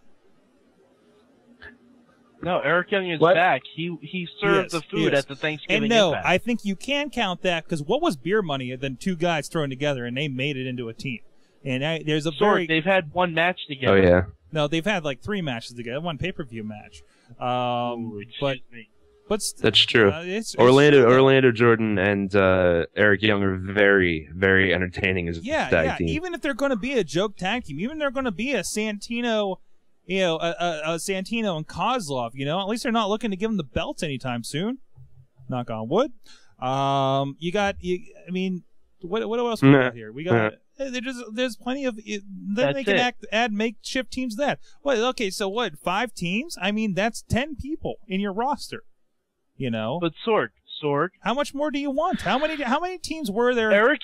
[SPEAKER 8] No, Eric Young is back. He served the food at the Thanksgiving.
[SPEAKER 1] And
[SPEAKER 8] Impact.
[SPEAKER 1] I think you can count that because what was Beer Money than 2 guys thrown together and they made it into a team. And there's a
[SPEAKER 8] they've had 1 match together.
[SPEAKER 9] Oh yeah.
[SPEAKER 1] No, they've had like 3 matches together, 1 pay-per-view match. But
[SPEAKER 9] that's true. Orlando Jordan and Eric Young are very, very entertaining as a tag team.
[SPEAKER 1] Even if they're going to be a joke tag team, even if they're going to be a Santino, a Santino and Kozlov, at least they're not looking to give them the belts anytime soon. Knock on wood. What else we got here? We got. There's plenty of. Then they can add makeshift teams. Okay, so what? 5 teams? That's 10 people in your roster.
[SPEAKER 8] But Sorg.
[SPEAKER 1] How much more do you want? How many teams were there?
[SPEAKER 8] Eric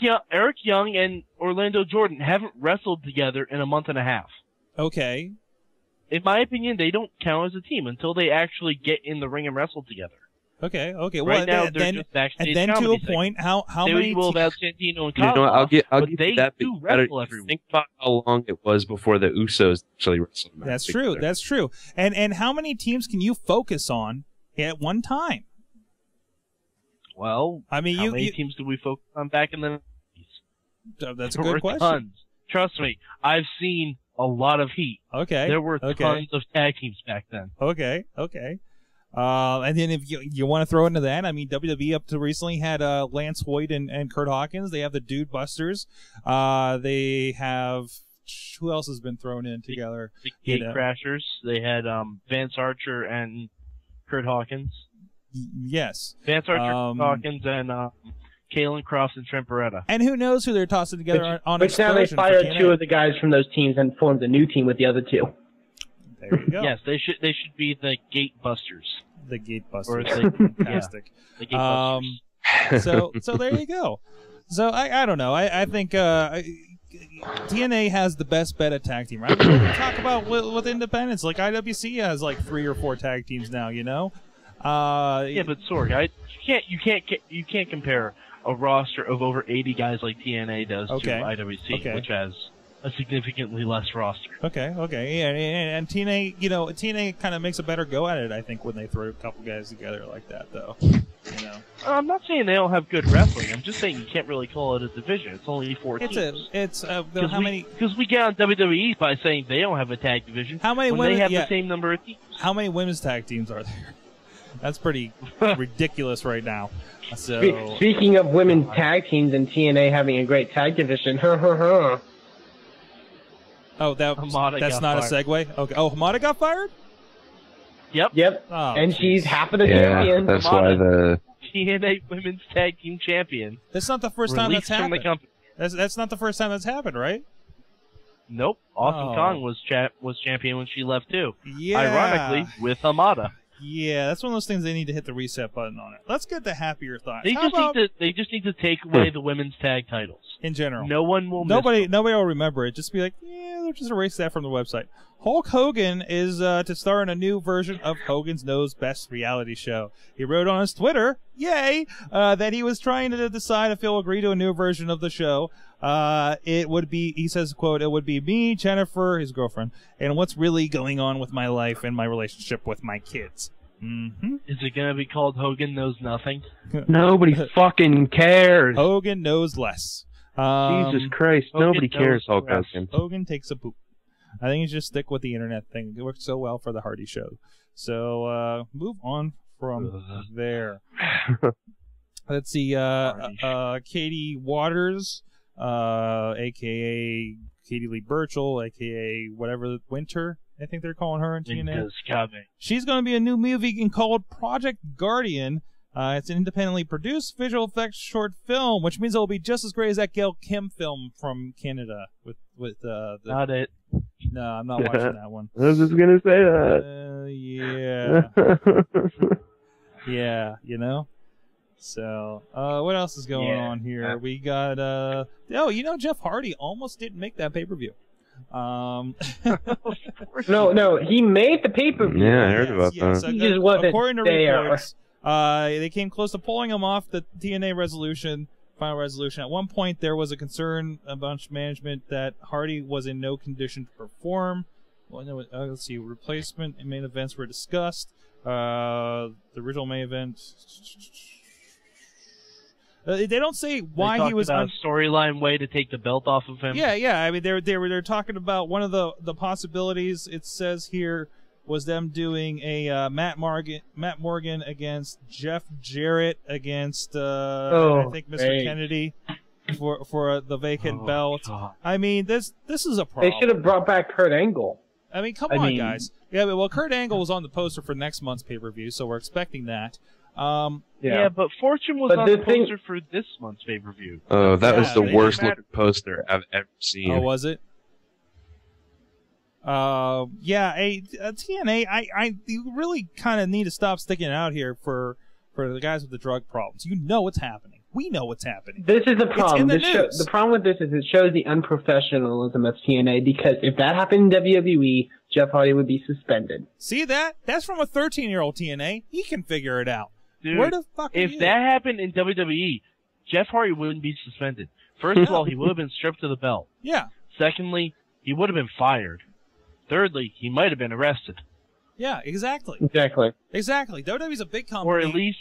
[SPEAKER 8] Young and Orlando Jordan haven't wrestled together in a month and a half.
[SPEAKER 1] Okay.
[SPEAKER 8] In my opinion, they don't count as a team until they actually get in the ring and wrestle together.
[SPEAKER 1] Okay.
[SPEAKER 8] Right now, they're just backstage.
[SPEAKER 1] And then to a point, how many?
[SPEAKER 8] Will about Santino and Kozlov,
[SPEAKER 9] I'll give
[SPEAKER 8] they
[SPEAKER 9] that.
[SPEAKER 8] do wrestle every
[SPEAKER 9] Think about how long it was before the Usos actually wrestled.
[SPEAKER 1] That's true. That's true. And how many teams can you focus on at one time?
[SPEAKER 8] Well, how many teams did we focus on back in the 90s?
[SPEAKER 1] That's a good question.
[SPEAKER 8] Tons. Trust me, I've seen a lot of heat.
[SPEAKER 1] Okay.
[SPEAKER 8] There were tons of tag teams back then.
[SPEAKER 1] Okay. And then if you want to throw into that, WWE up to recently had Lance Hoyt and Kurt Hawkins. They have the Dude Busters. They have who else has been thrown in together?
[SPEAKER 8] The Gate Crashers. They had Vance Archer and Kurt Hawkins.
[SPEAKER 1] Yes.
[SPEAKER 8] Vance Archer, Kurt Hawkins, and Kalen Cross and Trent Beretta.
[SPEAKER 1] And who knows who they're tossing together on
[SPEAKER 7] But now they fired 2 of the guys from those teams and formed a new team with the other 2.
[SPEAKER 1] There you go.
[SPEAKER 8] Yes, they should be the Gate Busters.
[SPEAKER 1] The Gate Busters.
[SPEAKER 8] Fantastic.
[SPEAKER 1] The Gate Busters. So there you go. So I don't know. I think TNA has the best bet at tag team, right? We talk about with independents, like IWC has like 3 or 4 tag teams now.
[SPEAKER 8] Yeah, but Sorg, you can't compare a roster of over 80 guys like TNA does to IWC, which has a significantly less roster.
[SPEAKER 1] Okay, yeah, and TNA kind of makes a better go at it, I think, when they throw a couple guys together like that, though.
[SPEAKER 8] I'm not saying they don't have good wrestling. I'm just saying you can't really call it a division. It's only 4 teams.
[SPEAKER 1] How many?
[SPEAKER 8] Because we get on WWE by saying they don't have a tag division.
[SPEAKER 1] How many
[SPEAKER 8] when they have the same number of teams?
[SPEAKER 1] How many women's tag teams are there? That's pretty ridiculous right now. So
[SPEAKER 7] speaking of women's tag teams and TNA having a great tag division,
[SPEAKER 1] Oh, that's not a segue? Okay. Oh, Hamada got fired?
[SPEAKER 8] Yep.
[SPEAKER 1] Oh,
[SPEAKER 7] and she's half of the champion.
[SPEAKER 9] That's why the
[SPEAKER 8] TNA Women's Tag Team Champion.
[SPEAKER 1] That's not the first time that's happened. That's not the first time that's happened, right?
[SPEAKER 8] Nope. Awesome Kong was champion when she left too.
[SPEAKER 1] Yeah.
[SPEAKER 8] Ironically, with Hamada.
[SPEAKER 1] Yeah, that's one of those things they need to hit the reset button on it. Let's get the happier thoughts.
[SPEAKER 8] They just need to take away the women's tag titles
[SPEAKER 1] in general.
[SPEAKER 8] No one will.
[SPEAKER 1] Nobody will remember it. Just be like, yeah, they'll just erase that from the website. Hulk Hogan is to star in a new version of Hogan's Knows Best reality show. He wrote on his Twitter, yay, that he was trying to decide if he'll agree to a new version of the show. It would be, he says, quote, it would be me, Jennifer, his girlfriend, and what's really going on with my life and my relationship with my kids. Mm-hmm.
[SPEAKER 8] Is it gonna be called Hogan Knows Nothing?
[SPEAKER 9] Nobody fucking cares.
[SPEAKER 1] Hogan knows less.
[SPEAKER 9] Jesus Christ, nobody cares, Hulk Hogan.
[SPEAKER 1] Hogan takes a poop. I think you should just stick with the internet thing. It worked so well for the Hardy Show. So move on from there. Let's see. Katie Waters, a.k.a. Katie Lee Burchell, a.k.a. whatever Winter, I think they're calling her in TNA. She's going to be a new movie called Project Guardian. It's an independently produced visual effects short film, which means it'll be just as great as that Gail Kim film from Canada with
[SPEAKER 8] Not it.
[SPEAKER 1] No, I'm not watching that one.
[SPEAKER 9] I was just gonna say that.
[SPEAKER 1] Yeah. Yeah, you know. So, what else is going on here? We got Jeff Hardy almost didn't make that pay-per-view.
[SPEAKER 7] No, he made the pay-per-view.
[SPEAKER 9] Yeah, I heard about that.
[SPEAKER 1] So,
[SPEAKER 7] He just wasn't
[SPEAKER 1] according to
[SPEAKER 7] there.
[SPEAKER 1] reports, they came close to pulling him off the TNA final resolution. At one point, there was a concern amongst management that Hardy was in no condition to perform. Well, no, let's see. Replacement and main events were discussed. The original main event. They don't say why he was
[SPEAKER 8] on a storyline way to take the belt off of him.
[SPEAKER 1] Yeah. I mean, they're talking about one of the possibilities. It says here was them doing a Matt Morgan against Jeff Jarrett against I think Mr. Kennedy for the vacant belt. God. I mean, this is a problem.
[SPEAKER 7] They should have brought back Kurt Angle.
[SPEAKER 1] I mean, come on, guys. Yeah, well, Kurt Angle was on the poster for next month's pay-per-view, so we're expecting that.
[SPEAKER 8] Yeah, but Fortune was on the poster for this month's pay-per-view.
[SPEAKER 9] Oh, that was the worst looking poster I've ever seen.
[SPEAKER 1] Oh, was it? TNA, you really kind of need to stop sticking out here for the guys with the drug problems. You know what's happening. We know what's happening.
[SPEAKER 7] This is the problem.
[SPEAKER 1] It's in the news.
[SPEAKER 7] The problem with this is it shows the unprofessionalism of TNA, because if that happened in WWE, Jeff Hardy would be suspended.
[SPEAKER 1] See that? That's from a 13-year-old TNA. He can figure it out.
[SPEAKER 8] Dude,
[SPEAKER 1] where the fuck are
[SPEAKER 8] if
[SPEAKER 1] you?
[SPEAKER 8] that happened in WWE, Jeff Hardy wouldn't be suspended. First of all, he would have been stripped of the belt.
[SPEAKER 1] Yeah.
[SPEAKER 8] Secondly, he would have been fired. Thirdly, he might have been arrested.
[SPEAKER 1] Yeah, exactly.
[SPEAKER 7] Exactly.
[SPEAKER 1] WWE's a big company.
[SPEAKER 8] Or at least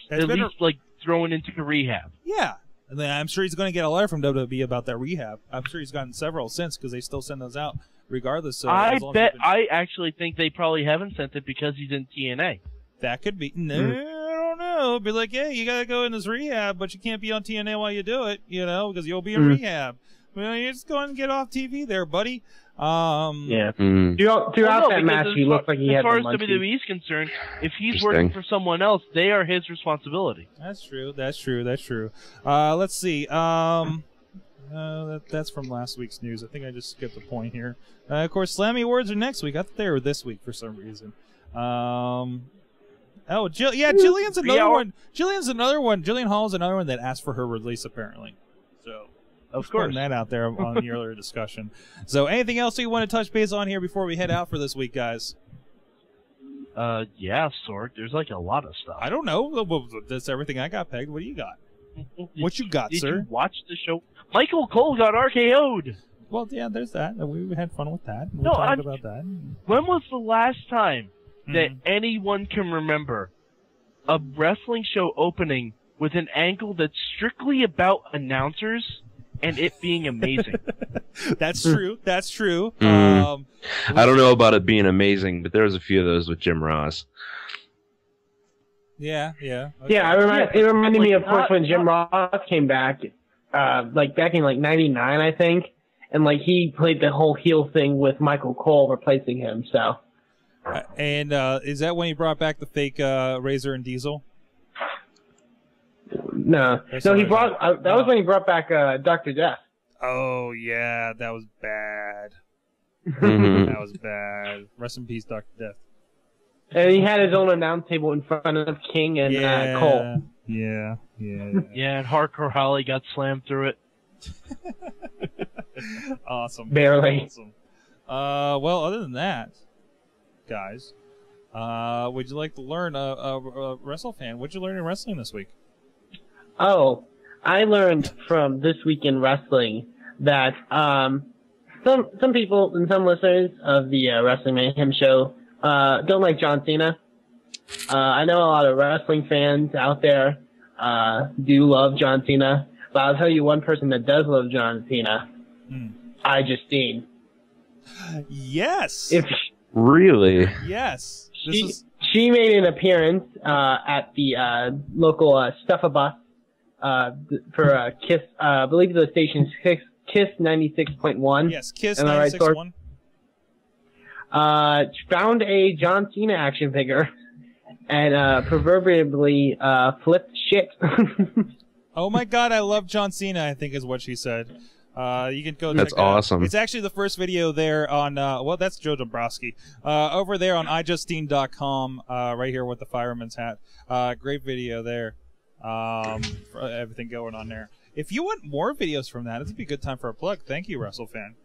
[SPEAKER 8] like thrown into rehab.
[SPEAKER 1] Yeah. And then I'm sure he's going to get a letter from WWE about that rehab. I'm sure he's gotten several since, because they still send those out regardless.
[SPEAKER 8] I actually think they probably haven't sent it because he's in TNA.
[SPEAKER 1] That could be. No, I don't know. Be like, hey, you got to go in this rehab, but you can't be on TNA while you do it, because you'll be in rehab. Well, you just go and get off TV there, buddy.
[SPEAKER 7] Throughout that match, he looked like he had the
[SPEAKER 8] munchies. As far as WWE is concerned, if he's working for someone else, they are his responsibility.
[SPEAKER 1] That's true. Let's see. That's from last week's news. I think I just skipped a point here. Of course, Slammy Awards are next week. I thought they were this week for some reason. Jillian's another one. Jillian Hall's another one that asked for her release, apparently. So,
[SPEAKER 8] of course,
[SPEAKER 1] putting that out there on the earlier discussion. So, anything else you want to touch base on here before we head out for this week, guys?
[SPEAKER 8] Yeah, Sorg. There's like a lot of stuff.
[SPEAKER 1] I don't know. That's everything I got pegged. What do you got? What you got, sir?
[SPEAKER 8] Did you watch the show? Michael Cole got RKO'd.
[SPEAKER 1] Well, yeah, there's that. We had fun with that. We'll talk about that.
[SPEAKER 8] When was the last time that anyone can remember a wrestling show opening with an angle that's strictly about announcers and it being amazing?
[SPEAKER 1] That's true. That's true.
[SPEAKER 9] I don't know about it being amazing, but there was a few of those with Jim Ross.
[SPEAKER 1] Yeah. Okay.
[SPEAKER 7] Yeah, it reminded me, of course, when Jim Ross came back, back in '99, I think, and he played the whole heel thing with Michael Cole replacing him. So.
[SPEAKER 1] And is that when he brought back the fake Razor and Diesel?
[SPEAKER 7] No, he brought. That was when he brought back Dr. Death.
[SPEAKER 1] Oh yeah, that was bad. That was bad. Rest in peace, Dr. Death.
[SPEAKER 7] And he had his own announce table in front of King and Cole.
[SPEAKER 1] Yeah,
[SPEAKER 8] and Hardcore Holly got slammed through it.
[SPEAKER 1] Awesome.
[SPEAKER 7] Barely.
[SPEAKER 1] Awesome. Well, other than that, guys, would you like to learn a wrestle fan? What'd you learn in wrestling this week?
[SPEAKER 7] Oh, I learned from This Week in Wrestling that some people and some listeners of the Wrestling Mayhem show don't like John Cena. I know a lot of wrestling fans out there do love John Cena, but I'll tell you one person that does love John Cena. Justine.
[SPEAKER 1] Yes.
[SPEAKER 7] Really?
[SPEAKER 1] Yes.
[SPEAKER 7] She made an appearance at the local Stuff-A-Bus for Kiss. I believe the station's Kiss 96.1.
[SPEAKER 1] Yes, Kiss
[SPEAKER 7] Am I right, Sorg?
[SPEAKER 1] 96.1.
[SPEAKER 7] Found a John Cena action figure and proverbially flipped shit.
[SPEAKER 1] Oh my God, I love John Cena, I think is what she said. You can go check
[SPEAKER 9] That's
[SPEAKER 1] that out.
[SPEAKER 9] awesome.
[SPEAKER 1] It's actually the first video there on, well, that's Joe Dombrowski. Over there on iJustine.com, right here with the fireman's hat. Great video there. For everything going on there. If you want more videos from that, it'd be a good time for a plug. Thank you, WrestleFan.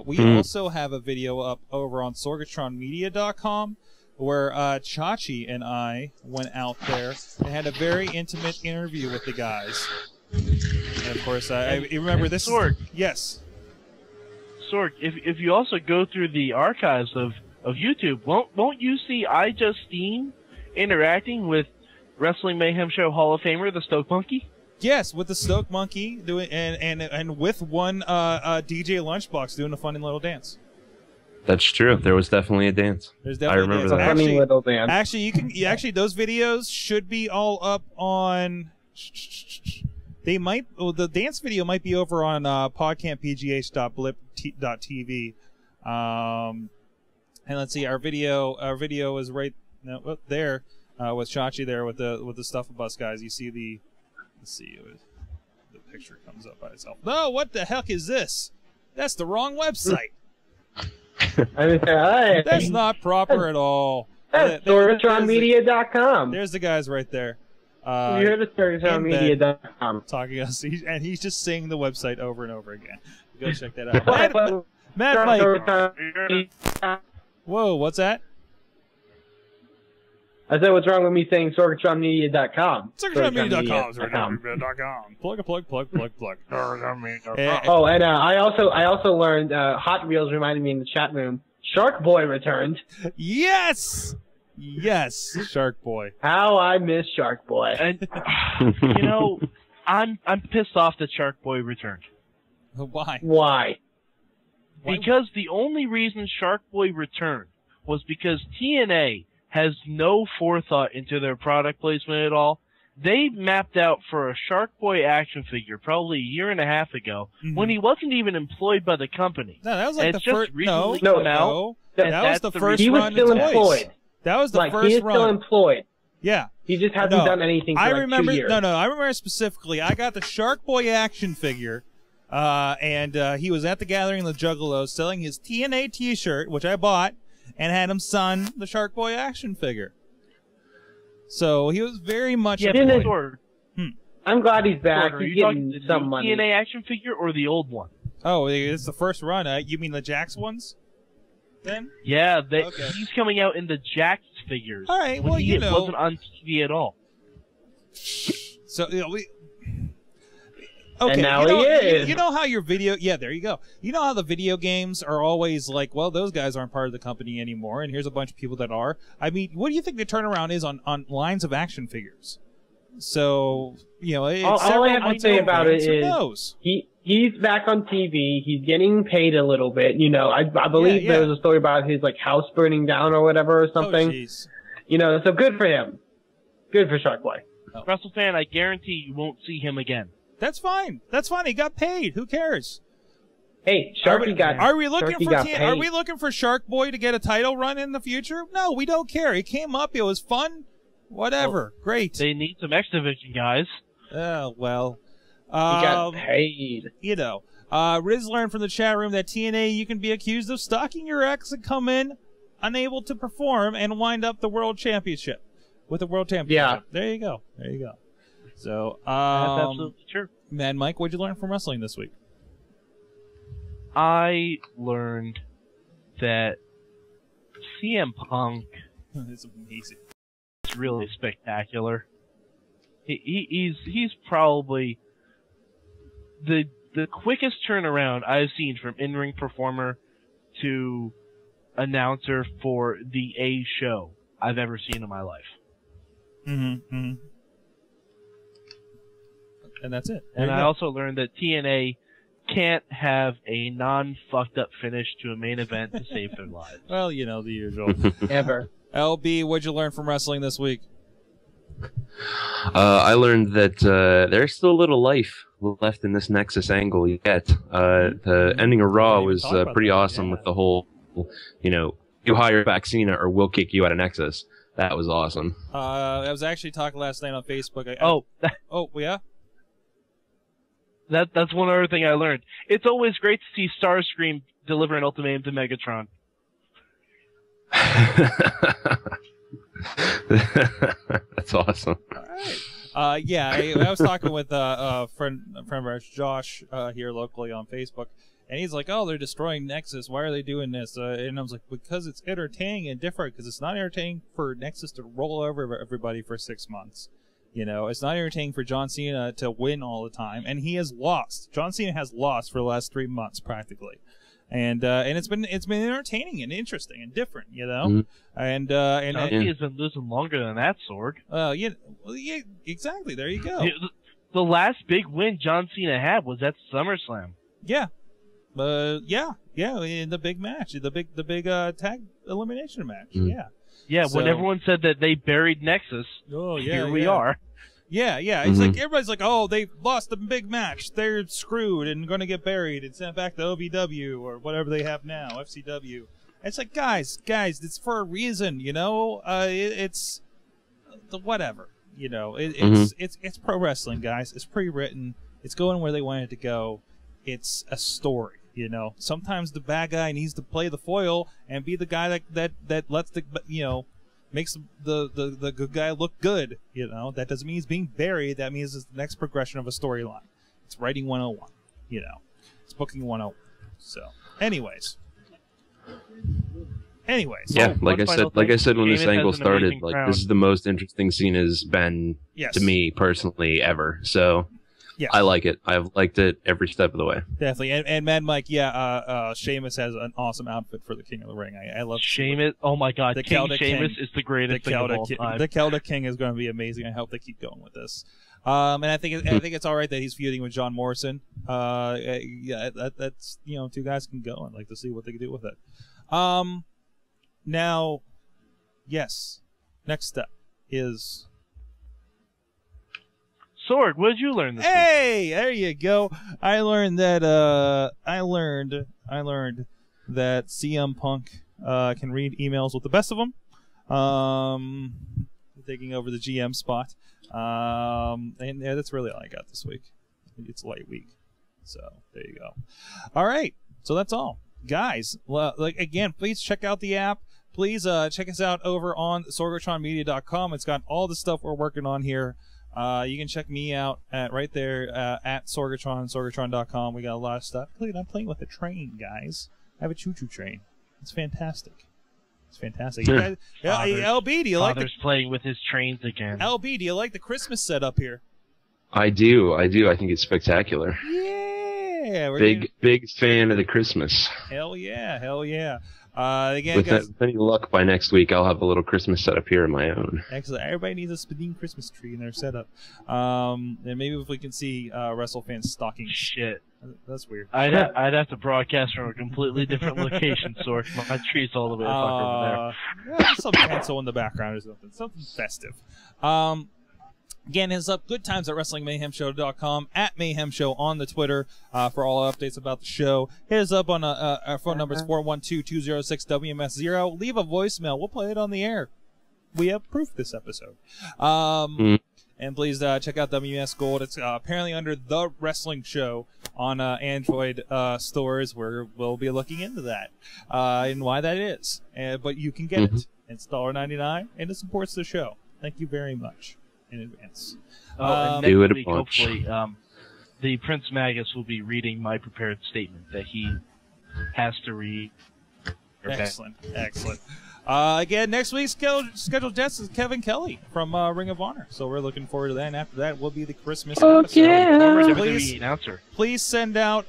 [SPEAKER 1] We also have a video up over on SorgatronMedia.com where Chachi and I went out there and had a very intimate interview with the guys. And of course, I remember this.
[SPEAKER 8] Sorg.
[SPEAKER 1] Yes.
[SPEAKER 8] Sorg, if you also go through the archives of YouTube, won't you see iJustine interacting with Wrestling Mayhem Show Hall of Famer, the Stoke Monkey?
[SPEAKER 1] Yes, with the Stoke Monkey doing and with one DJLunchbox doing a funny little dance.
[SPEAKER 9] That's true. There was definitely a dance.
[SPEAKER 1] There's definitely
[SPEAKER 9] I remember that.
[SPEAKER 7] Funny little dance.
[SPEAKER 1] Actually, actually those videos should be all up on. They might. Well, the dance video might be over on podcamppgh.blip.tv. And let's see, our video is right there with Chachi there with the Stuff-A-Bus guys. You see the. Let's see, the picture comes up by itself. No, what the heck is this? That's the wrong website. That's not proper at all.
[SPEAKER 7] That's SorgatronMedia.com.
[SPEAKER 1] There's the guys right there.
[SPEAKER 7] You heard of SorgatronMedia.com.
[SPEAKER 1] Talking us, and he's just saying the website over and over again. Go check that out. Mad Mike. Whoa, what's that?
[SPEAKER 7] I said, what's wrong with me saying SorgatronMedia.com?
[SPEAKER 1] SorgatronMedia.com. Plug.
[SPEAKER 7] Oh, and I also learned Hot Wheels reminded me in the chat room. Shark Boy returned.
[SPEAKER 1] Yes, Shark Boy.
[SPEAKER 7] How I miss Shark Boy.
[SPEAKER 8] And you know, I'm pissed off that Shark Boy returned.
[SPEAKER 1] Why?
[SPEAKER 8] Because the only reason Shark Boy returned was because TNA has no forethought into their product placement at all. They mapped out for a Shark Boy action figure probably a year and a half ago when he wasn't even employed by the company.
[SPEAKER 1] No, that was like
[SPEAKER 8] and
[SPEAKER 1] the
[SPEAKER 8] first.
[SPEAKER 1] No,
[SPEAKER 8] That
[SPEAKER 1] was the first
[SPEAKER 7] he was
[SPEAKER 1] run.
[SPEAKER 7] still employed.
[SPEAKER 1] That was the first run.
[SPEAKER 7] He is still employed.
[SPEAKER 1] Yeah.
[SPEAKER 7] He just hasn't done anything for
[SPEAKER 1] I
[SPEAKER 7] like
[SPEAKER 1] remember,
[SPEAKER 7] 2 years.
[SPEAKER 1] No, I remember specifically. I got the Shark Boy action figure, and he was at the Gathering of the Juggalos selling his TNA T-shirt, which I bought, and had him sign the Shark Boy action figure. So he was very much employed.
[SPEAKER 7] I'm glad he's back.
[SPEAKER 8] Are
[SPEAKER 7] He's
[SPEAKER 8] you
[SPEAKER 7] getting
[SPEAKER 8] talking
[SPEAKER 7] some
[SPEAKER 8] the
[SPEAKER 7] money.
[SPEAKER 8] TNA action figure or the old one?
[SPEAKER 1] Oh, it's the first run. You mean the Jax ones? Then?
[SPEAKER 8] Yeah, he's coming out in the Jax figures.
[SPEAKER 1] All right,
[SPEAKER 8] when
[SPEAKER 1] well,
[SPEAKER 8] he wasn't on TV at all.
[SPEAKER 1] So we.
[SPEAKER 7] Okay, and now
[SPEAKER 1] he
[SPEAKER 7] is.
[SPEAKER 1] You know how your video... Yeah, there you go. You know how the video games are always like, well, those guys aren't part of the company anymore, and here's a bunch of people that are. I mean, what do you think the turnaround is on lines of action figures? So, you know...
[SPEAKER 7] All I have to say about it is he's back on TV. He's getting paid a little bit. You know, I believe there was a story about his like house burning down or whatever or something.
[SPEAKER 1] Oh, jeez.
[SPEAKER 7] You know, so good for him. Good for Shark Boy.
[SPEAKER 8] WrestleFan, I guarantee you won't see him again.
[SPEAKER 1] That's fine. That's fine. He got paid. Who cares?
[SPEAKER 7] Hey, Sharky got.
[SPEAKER 1] Are we looking for?
[SPEAKER 7] paid.
[SPEAKER 1] Are we looking for Shark Boy to get a title run in the future? No, we don't care. He came up. It was fun. Whatever.
[SPEAKER 8] Well,
[SPEAKER 1] great.
[SPEAKER 8] They need some X Division guys.
[SPEAKER 1] Well.
[SPEAKER 7] He got paid.
[SPEAKER 1] You know. Riz learned from the chat room that TNA you can be accused of stalking your ex and come in unable to perform and wind up the world championship with the world championship.
[SPEAKER 7] Yeah.
[SPEAKER 1] There you go. There you go. So,
[SPEAKER 8] that's absolutely true.
[SPEAKER 1] Man, Mike, what'd you learn from wrestling this week?
[SPEAKER 8] I learned that CM Punk
[SPEAKER 1] is amazing.
[SPEAKER 8] It's really spectacular. He's probably the quickest turnaround I've seen from in-ring performer to announcer for the A show I've ever seen in my life.
[SPEAKER 1] Mm-hmm. And that's it.
[SPEAKER 8] And I also learned that TNA can't have a non-fucked up finish to a main event to save their lives.
[SPEAKER 1] Well, you know, the usual.
[SPEAKER 7] Ever.
[SPEAKER 1] LB, what'd you learn from wrestling this week?
[SPEAKER 9] I learned that there's still a little life left in this Nexus angle yet. The ending of Raw was pretty awesome with the whole, you hire Vaccina or we'll kick you out of Nexus. That was awesome.
[SPEAKER 1] I was actually talking last night on Facebook. Oh, yeah?
[SPEAKER 8] That's one other thing I learned. It's always great to see Starscream deliver an ultimatum to Megatron.
[SPEAKER 9] That's awesome.
[SPEAKER 1] All right. Yeah, I was talking with a friend of ours, Josh, here locally on Facebook, and he's like, "Oh, they're destroying Nexus. Why are they doing this?" And I was like, "Because it's entertaining and different. Because it's not entertaining for Nexus to roll over everybody for 6 months. It's not entertaining for John Cena to win all the time, and he has lost. John Cena has lost for the last 3 months practically." And it's been entertaining and interesting and different,
[SPEAKER 8] John Cena's been losing longer than that, Sorg.
[SPEAKER 1] Yeah, exactly. There you go.
[SPEAKER 8] The last big win John Cena had was at SummerSlam.
[SPEAKER 1] Yeah, in the big match, the big tag elimination match. Yeah.
[SPEAKER 8] When everyone said that they buried Nexus, here we are.
[SPEAKER 1] Yeah. It's like everybody's like, "Oh, they lost the big match. They're screwed and going to get buried and sent back to OVW or whatever they have now, FCW." It's like, guys, it's for a reason, It's the whatever, It's pro wrestling, guys. It's pre-written. It's going where they want it to go. It's a story, Sometimes the bad guy needs to play the foil and be the guy that lets the makes the good guy look good, That doesn't mean he's being buried. That means it's the next progression of a storyline. It's writing 101, It's booking 101. So, anyways.
[SPEAKER 9] Yeah, like I said when this angle started, this is the most interesting scene has been to me personally ever. So, I like it. I've liked it every step of the way.
[SPEAKER 1] Definitely. And Mad Mike, Sheamus has an awesome outfit for the King of the Ring. I love
[SPEAKER 8] Sheamus. Oh my God, King Sheamus is the greatest thing of all time.
[SPEAKER 1] The Celtic King is going to be amazing. I hope they keep going with this. And I think it's all right that he's feuding with John Morrison. That's two guys can go and like to see what they can do with it. Now, yes, next step is.
[SPEAKER 8] Sorg, what did you learn this week?
[SPEAKER 1] Hey, there you go. I learned that CM Punk can read emails with the best of them. Taking over the GM spot. And that's really all I got this week. It's light week. So, there you go. All right. So that's all. Guys, again, please check out the app. Please check us out over on sorgatronmedia.com. It's got all the stuff we're working on here. You can check me out right there at Sorgatron, sorgatron.com. We got a lot of stuff. I'm playing with a train, guys. I have a choo-choo train. It's fantastic. LB, do you like
[SPEAKER 8] Father's playing with his trains again.
[SPEAKER 1] LB, do you like the Christmas setup here?
[SPEAKER 9] I do. I think it's spectacular.
[SPEAKER 1] Yeah.
[SPEAKER 9] Big fan of the Christmas.
[SPEAKER 1] Hell yeah. Again,
[SPEAKER 9] with
[SPEAKER 1] guys,
[SPEAKER 9] any luck, by next week, I'll have a little Christmas setup here of my own.
[SPEAKER 1] Excellent. Everybody needs a spinning Christmas tree in their setup. And maybe if we can see WrestleFans stocking.
[SPEAKER 8] Shit.
[SPEAKER 1] That's weird.
[SPEAKER 8] I'd have to broadcast from a completely different location, Sorg. My tree's all the way over there.
[SPEAKER 1] Yeah, some pencil in the background or something. Something festive. Again, hits up good times at WrestlingMayhemShow.com, at Mayhem Show on the Twitter for all updates about the show. Hit us up on our phone number is 412-206-WMS0. Leave a voicemail. We'll play it on the air. We have proof this episode. And please check out WMS Gold. It's apparently under The Wrestling Show on Android stores, where we'll be looking into that and why that is. But you can get it. It's $1.99, and it supports the show. Thank you very much in advance.
[SPEAKER 8] And next week, hopefully, the Prince Magus will be reading my prepared statement that he has to read.
[SPEAKER 1] Excellent. Again, next week's scheduled guest is Kevin Kelly from Ring of Honor. So we're looking forward to that. And after that will be the Christmas episode.
[SPEAKER 8] Yeah.
[SPEAKER 1] Please send out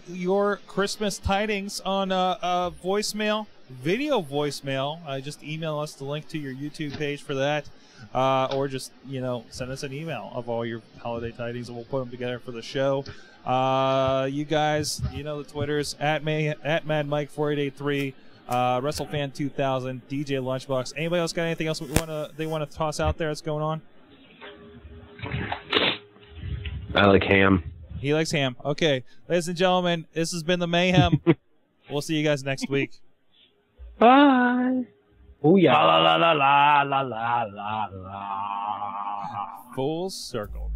[SPEAKER 1] your Christmas tidings on voicemail video voicemail, just email us the link to your YouTube page for that. Or just, send us an email of all your holiday tidings, and we'll put them together for the show. You guys, the Twitters, at Mad Mike 4883, WrestleFan 2000, DJ Lunchbox. Anybody else got anything else they want to toss out there that's going on?
[SPEAKER 9] I like ham.
[SPEAKER 1] He likes ham. Okay, ladies and gentlemen, this has been the Mayhem. We'll see you guys next week.
[SPEAKER 9] Bye.
[SPEAKER 7] Oh yeah.
[SPEAKER 8] La la la la la la la la.
[SPEAKER 1] Full circle.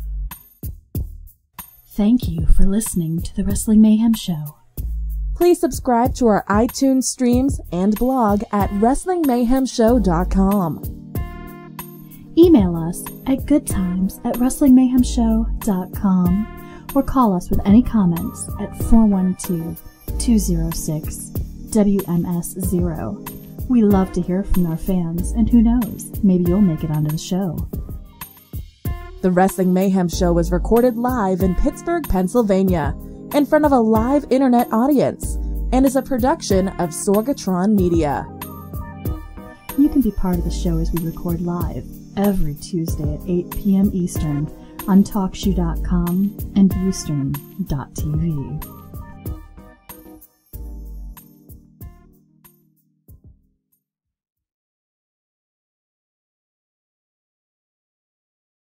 [SPEAKER 12] Thank you for listening to the Wrestling Mayhem Show.
[SPEAKER 11] Please subscribe to our iTunes streams and blog at WrestlingMayhemShow.com.
[SPEAKER 12] Email us at goodtimes@WrestlingMayhemShow.com or call us with any comments at 412-206-WMS0. We love to hear from our fans, and who knows, maybe you'll make it onto the show.
[SPEAKER 11] The Wrestling Mayhem Show was recorded live in Pittsburgh, Pennsylvania, in front of a live internet audience, and is a production of Sorgatron Media.
[SPEAKER 12] You can be part of the show as we record live every Tuesday at 8 p.m. Eastern on TalkShoe.com and Ustream.tv.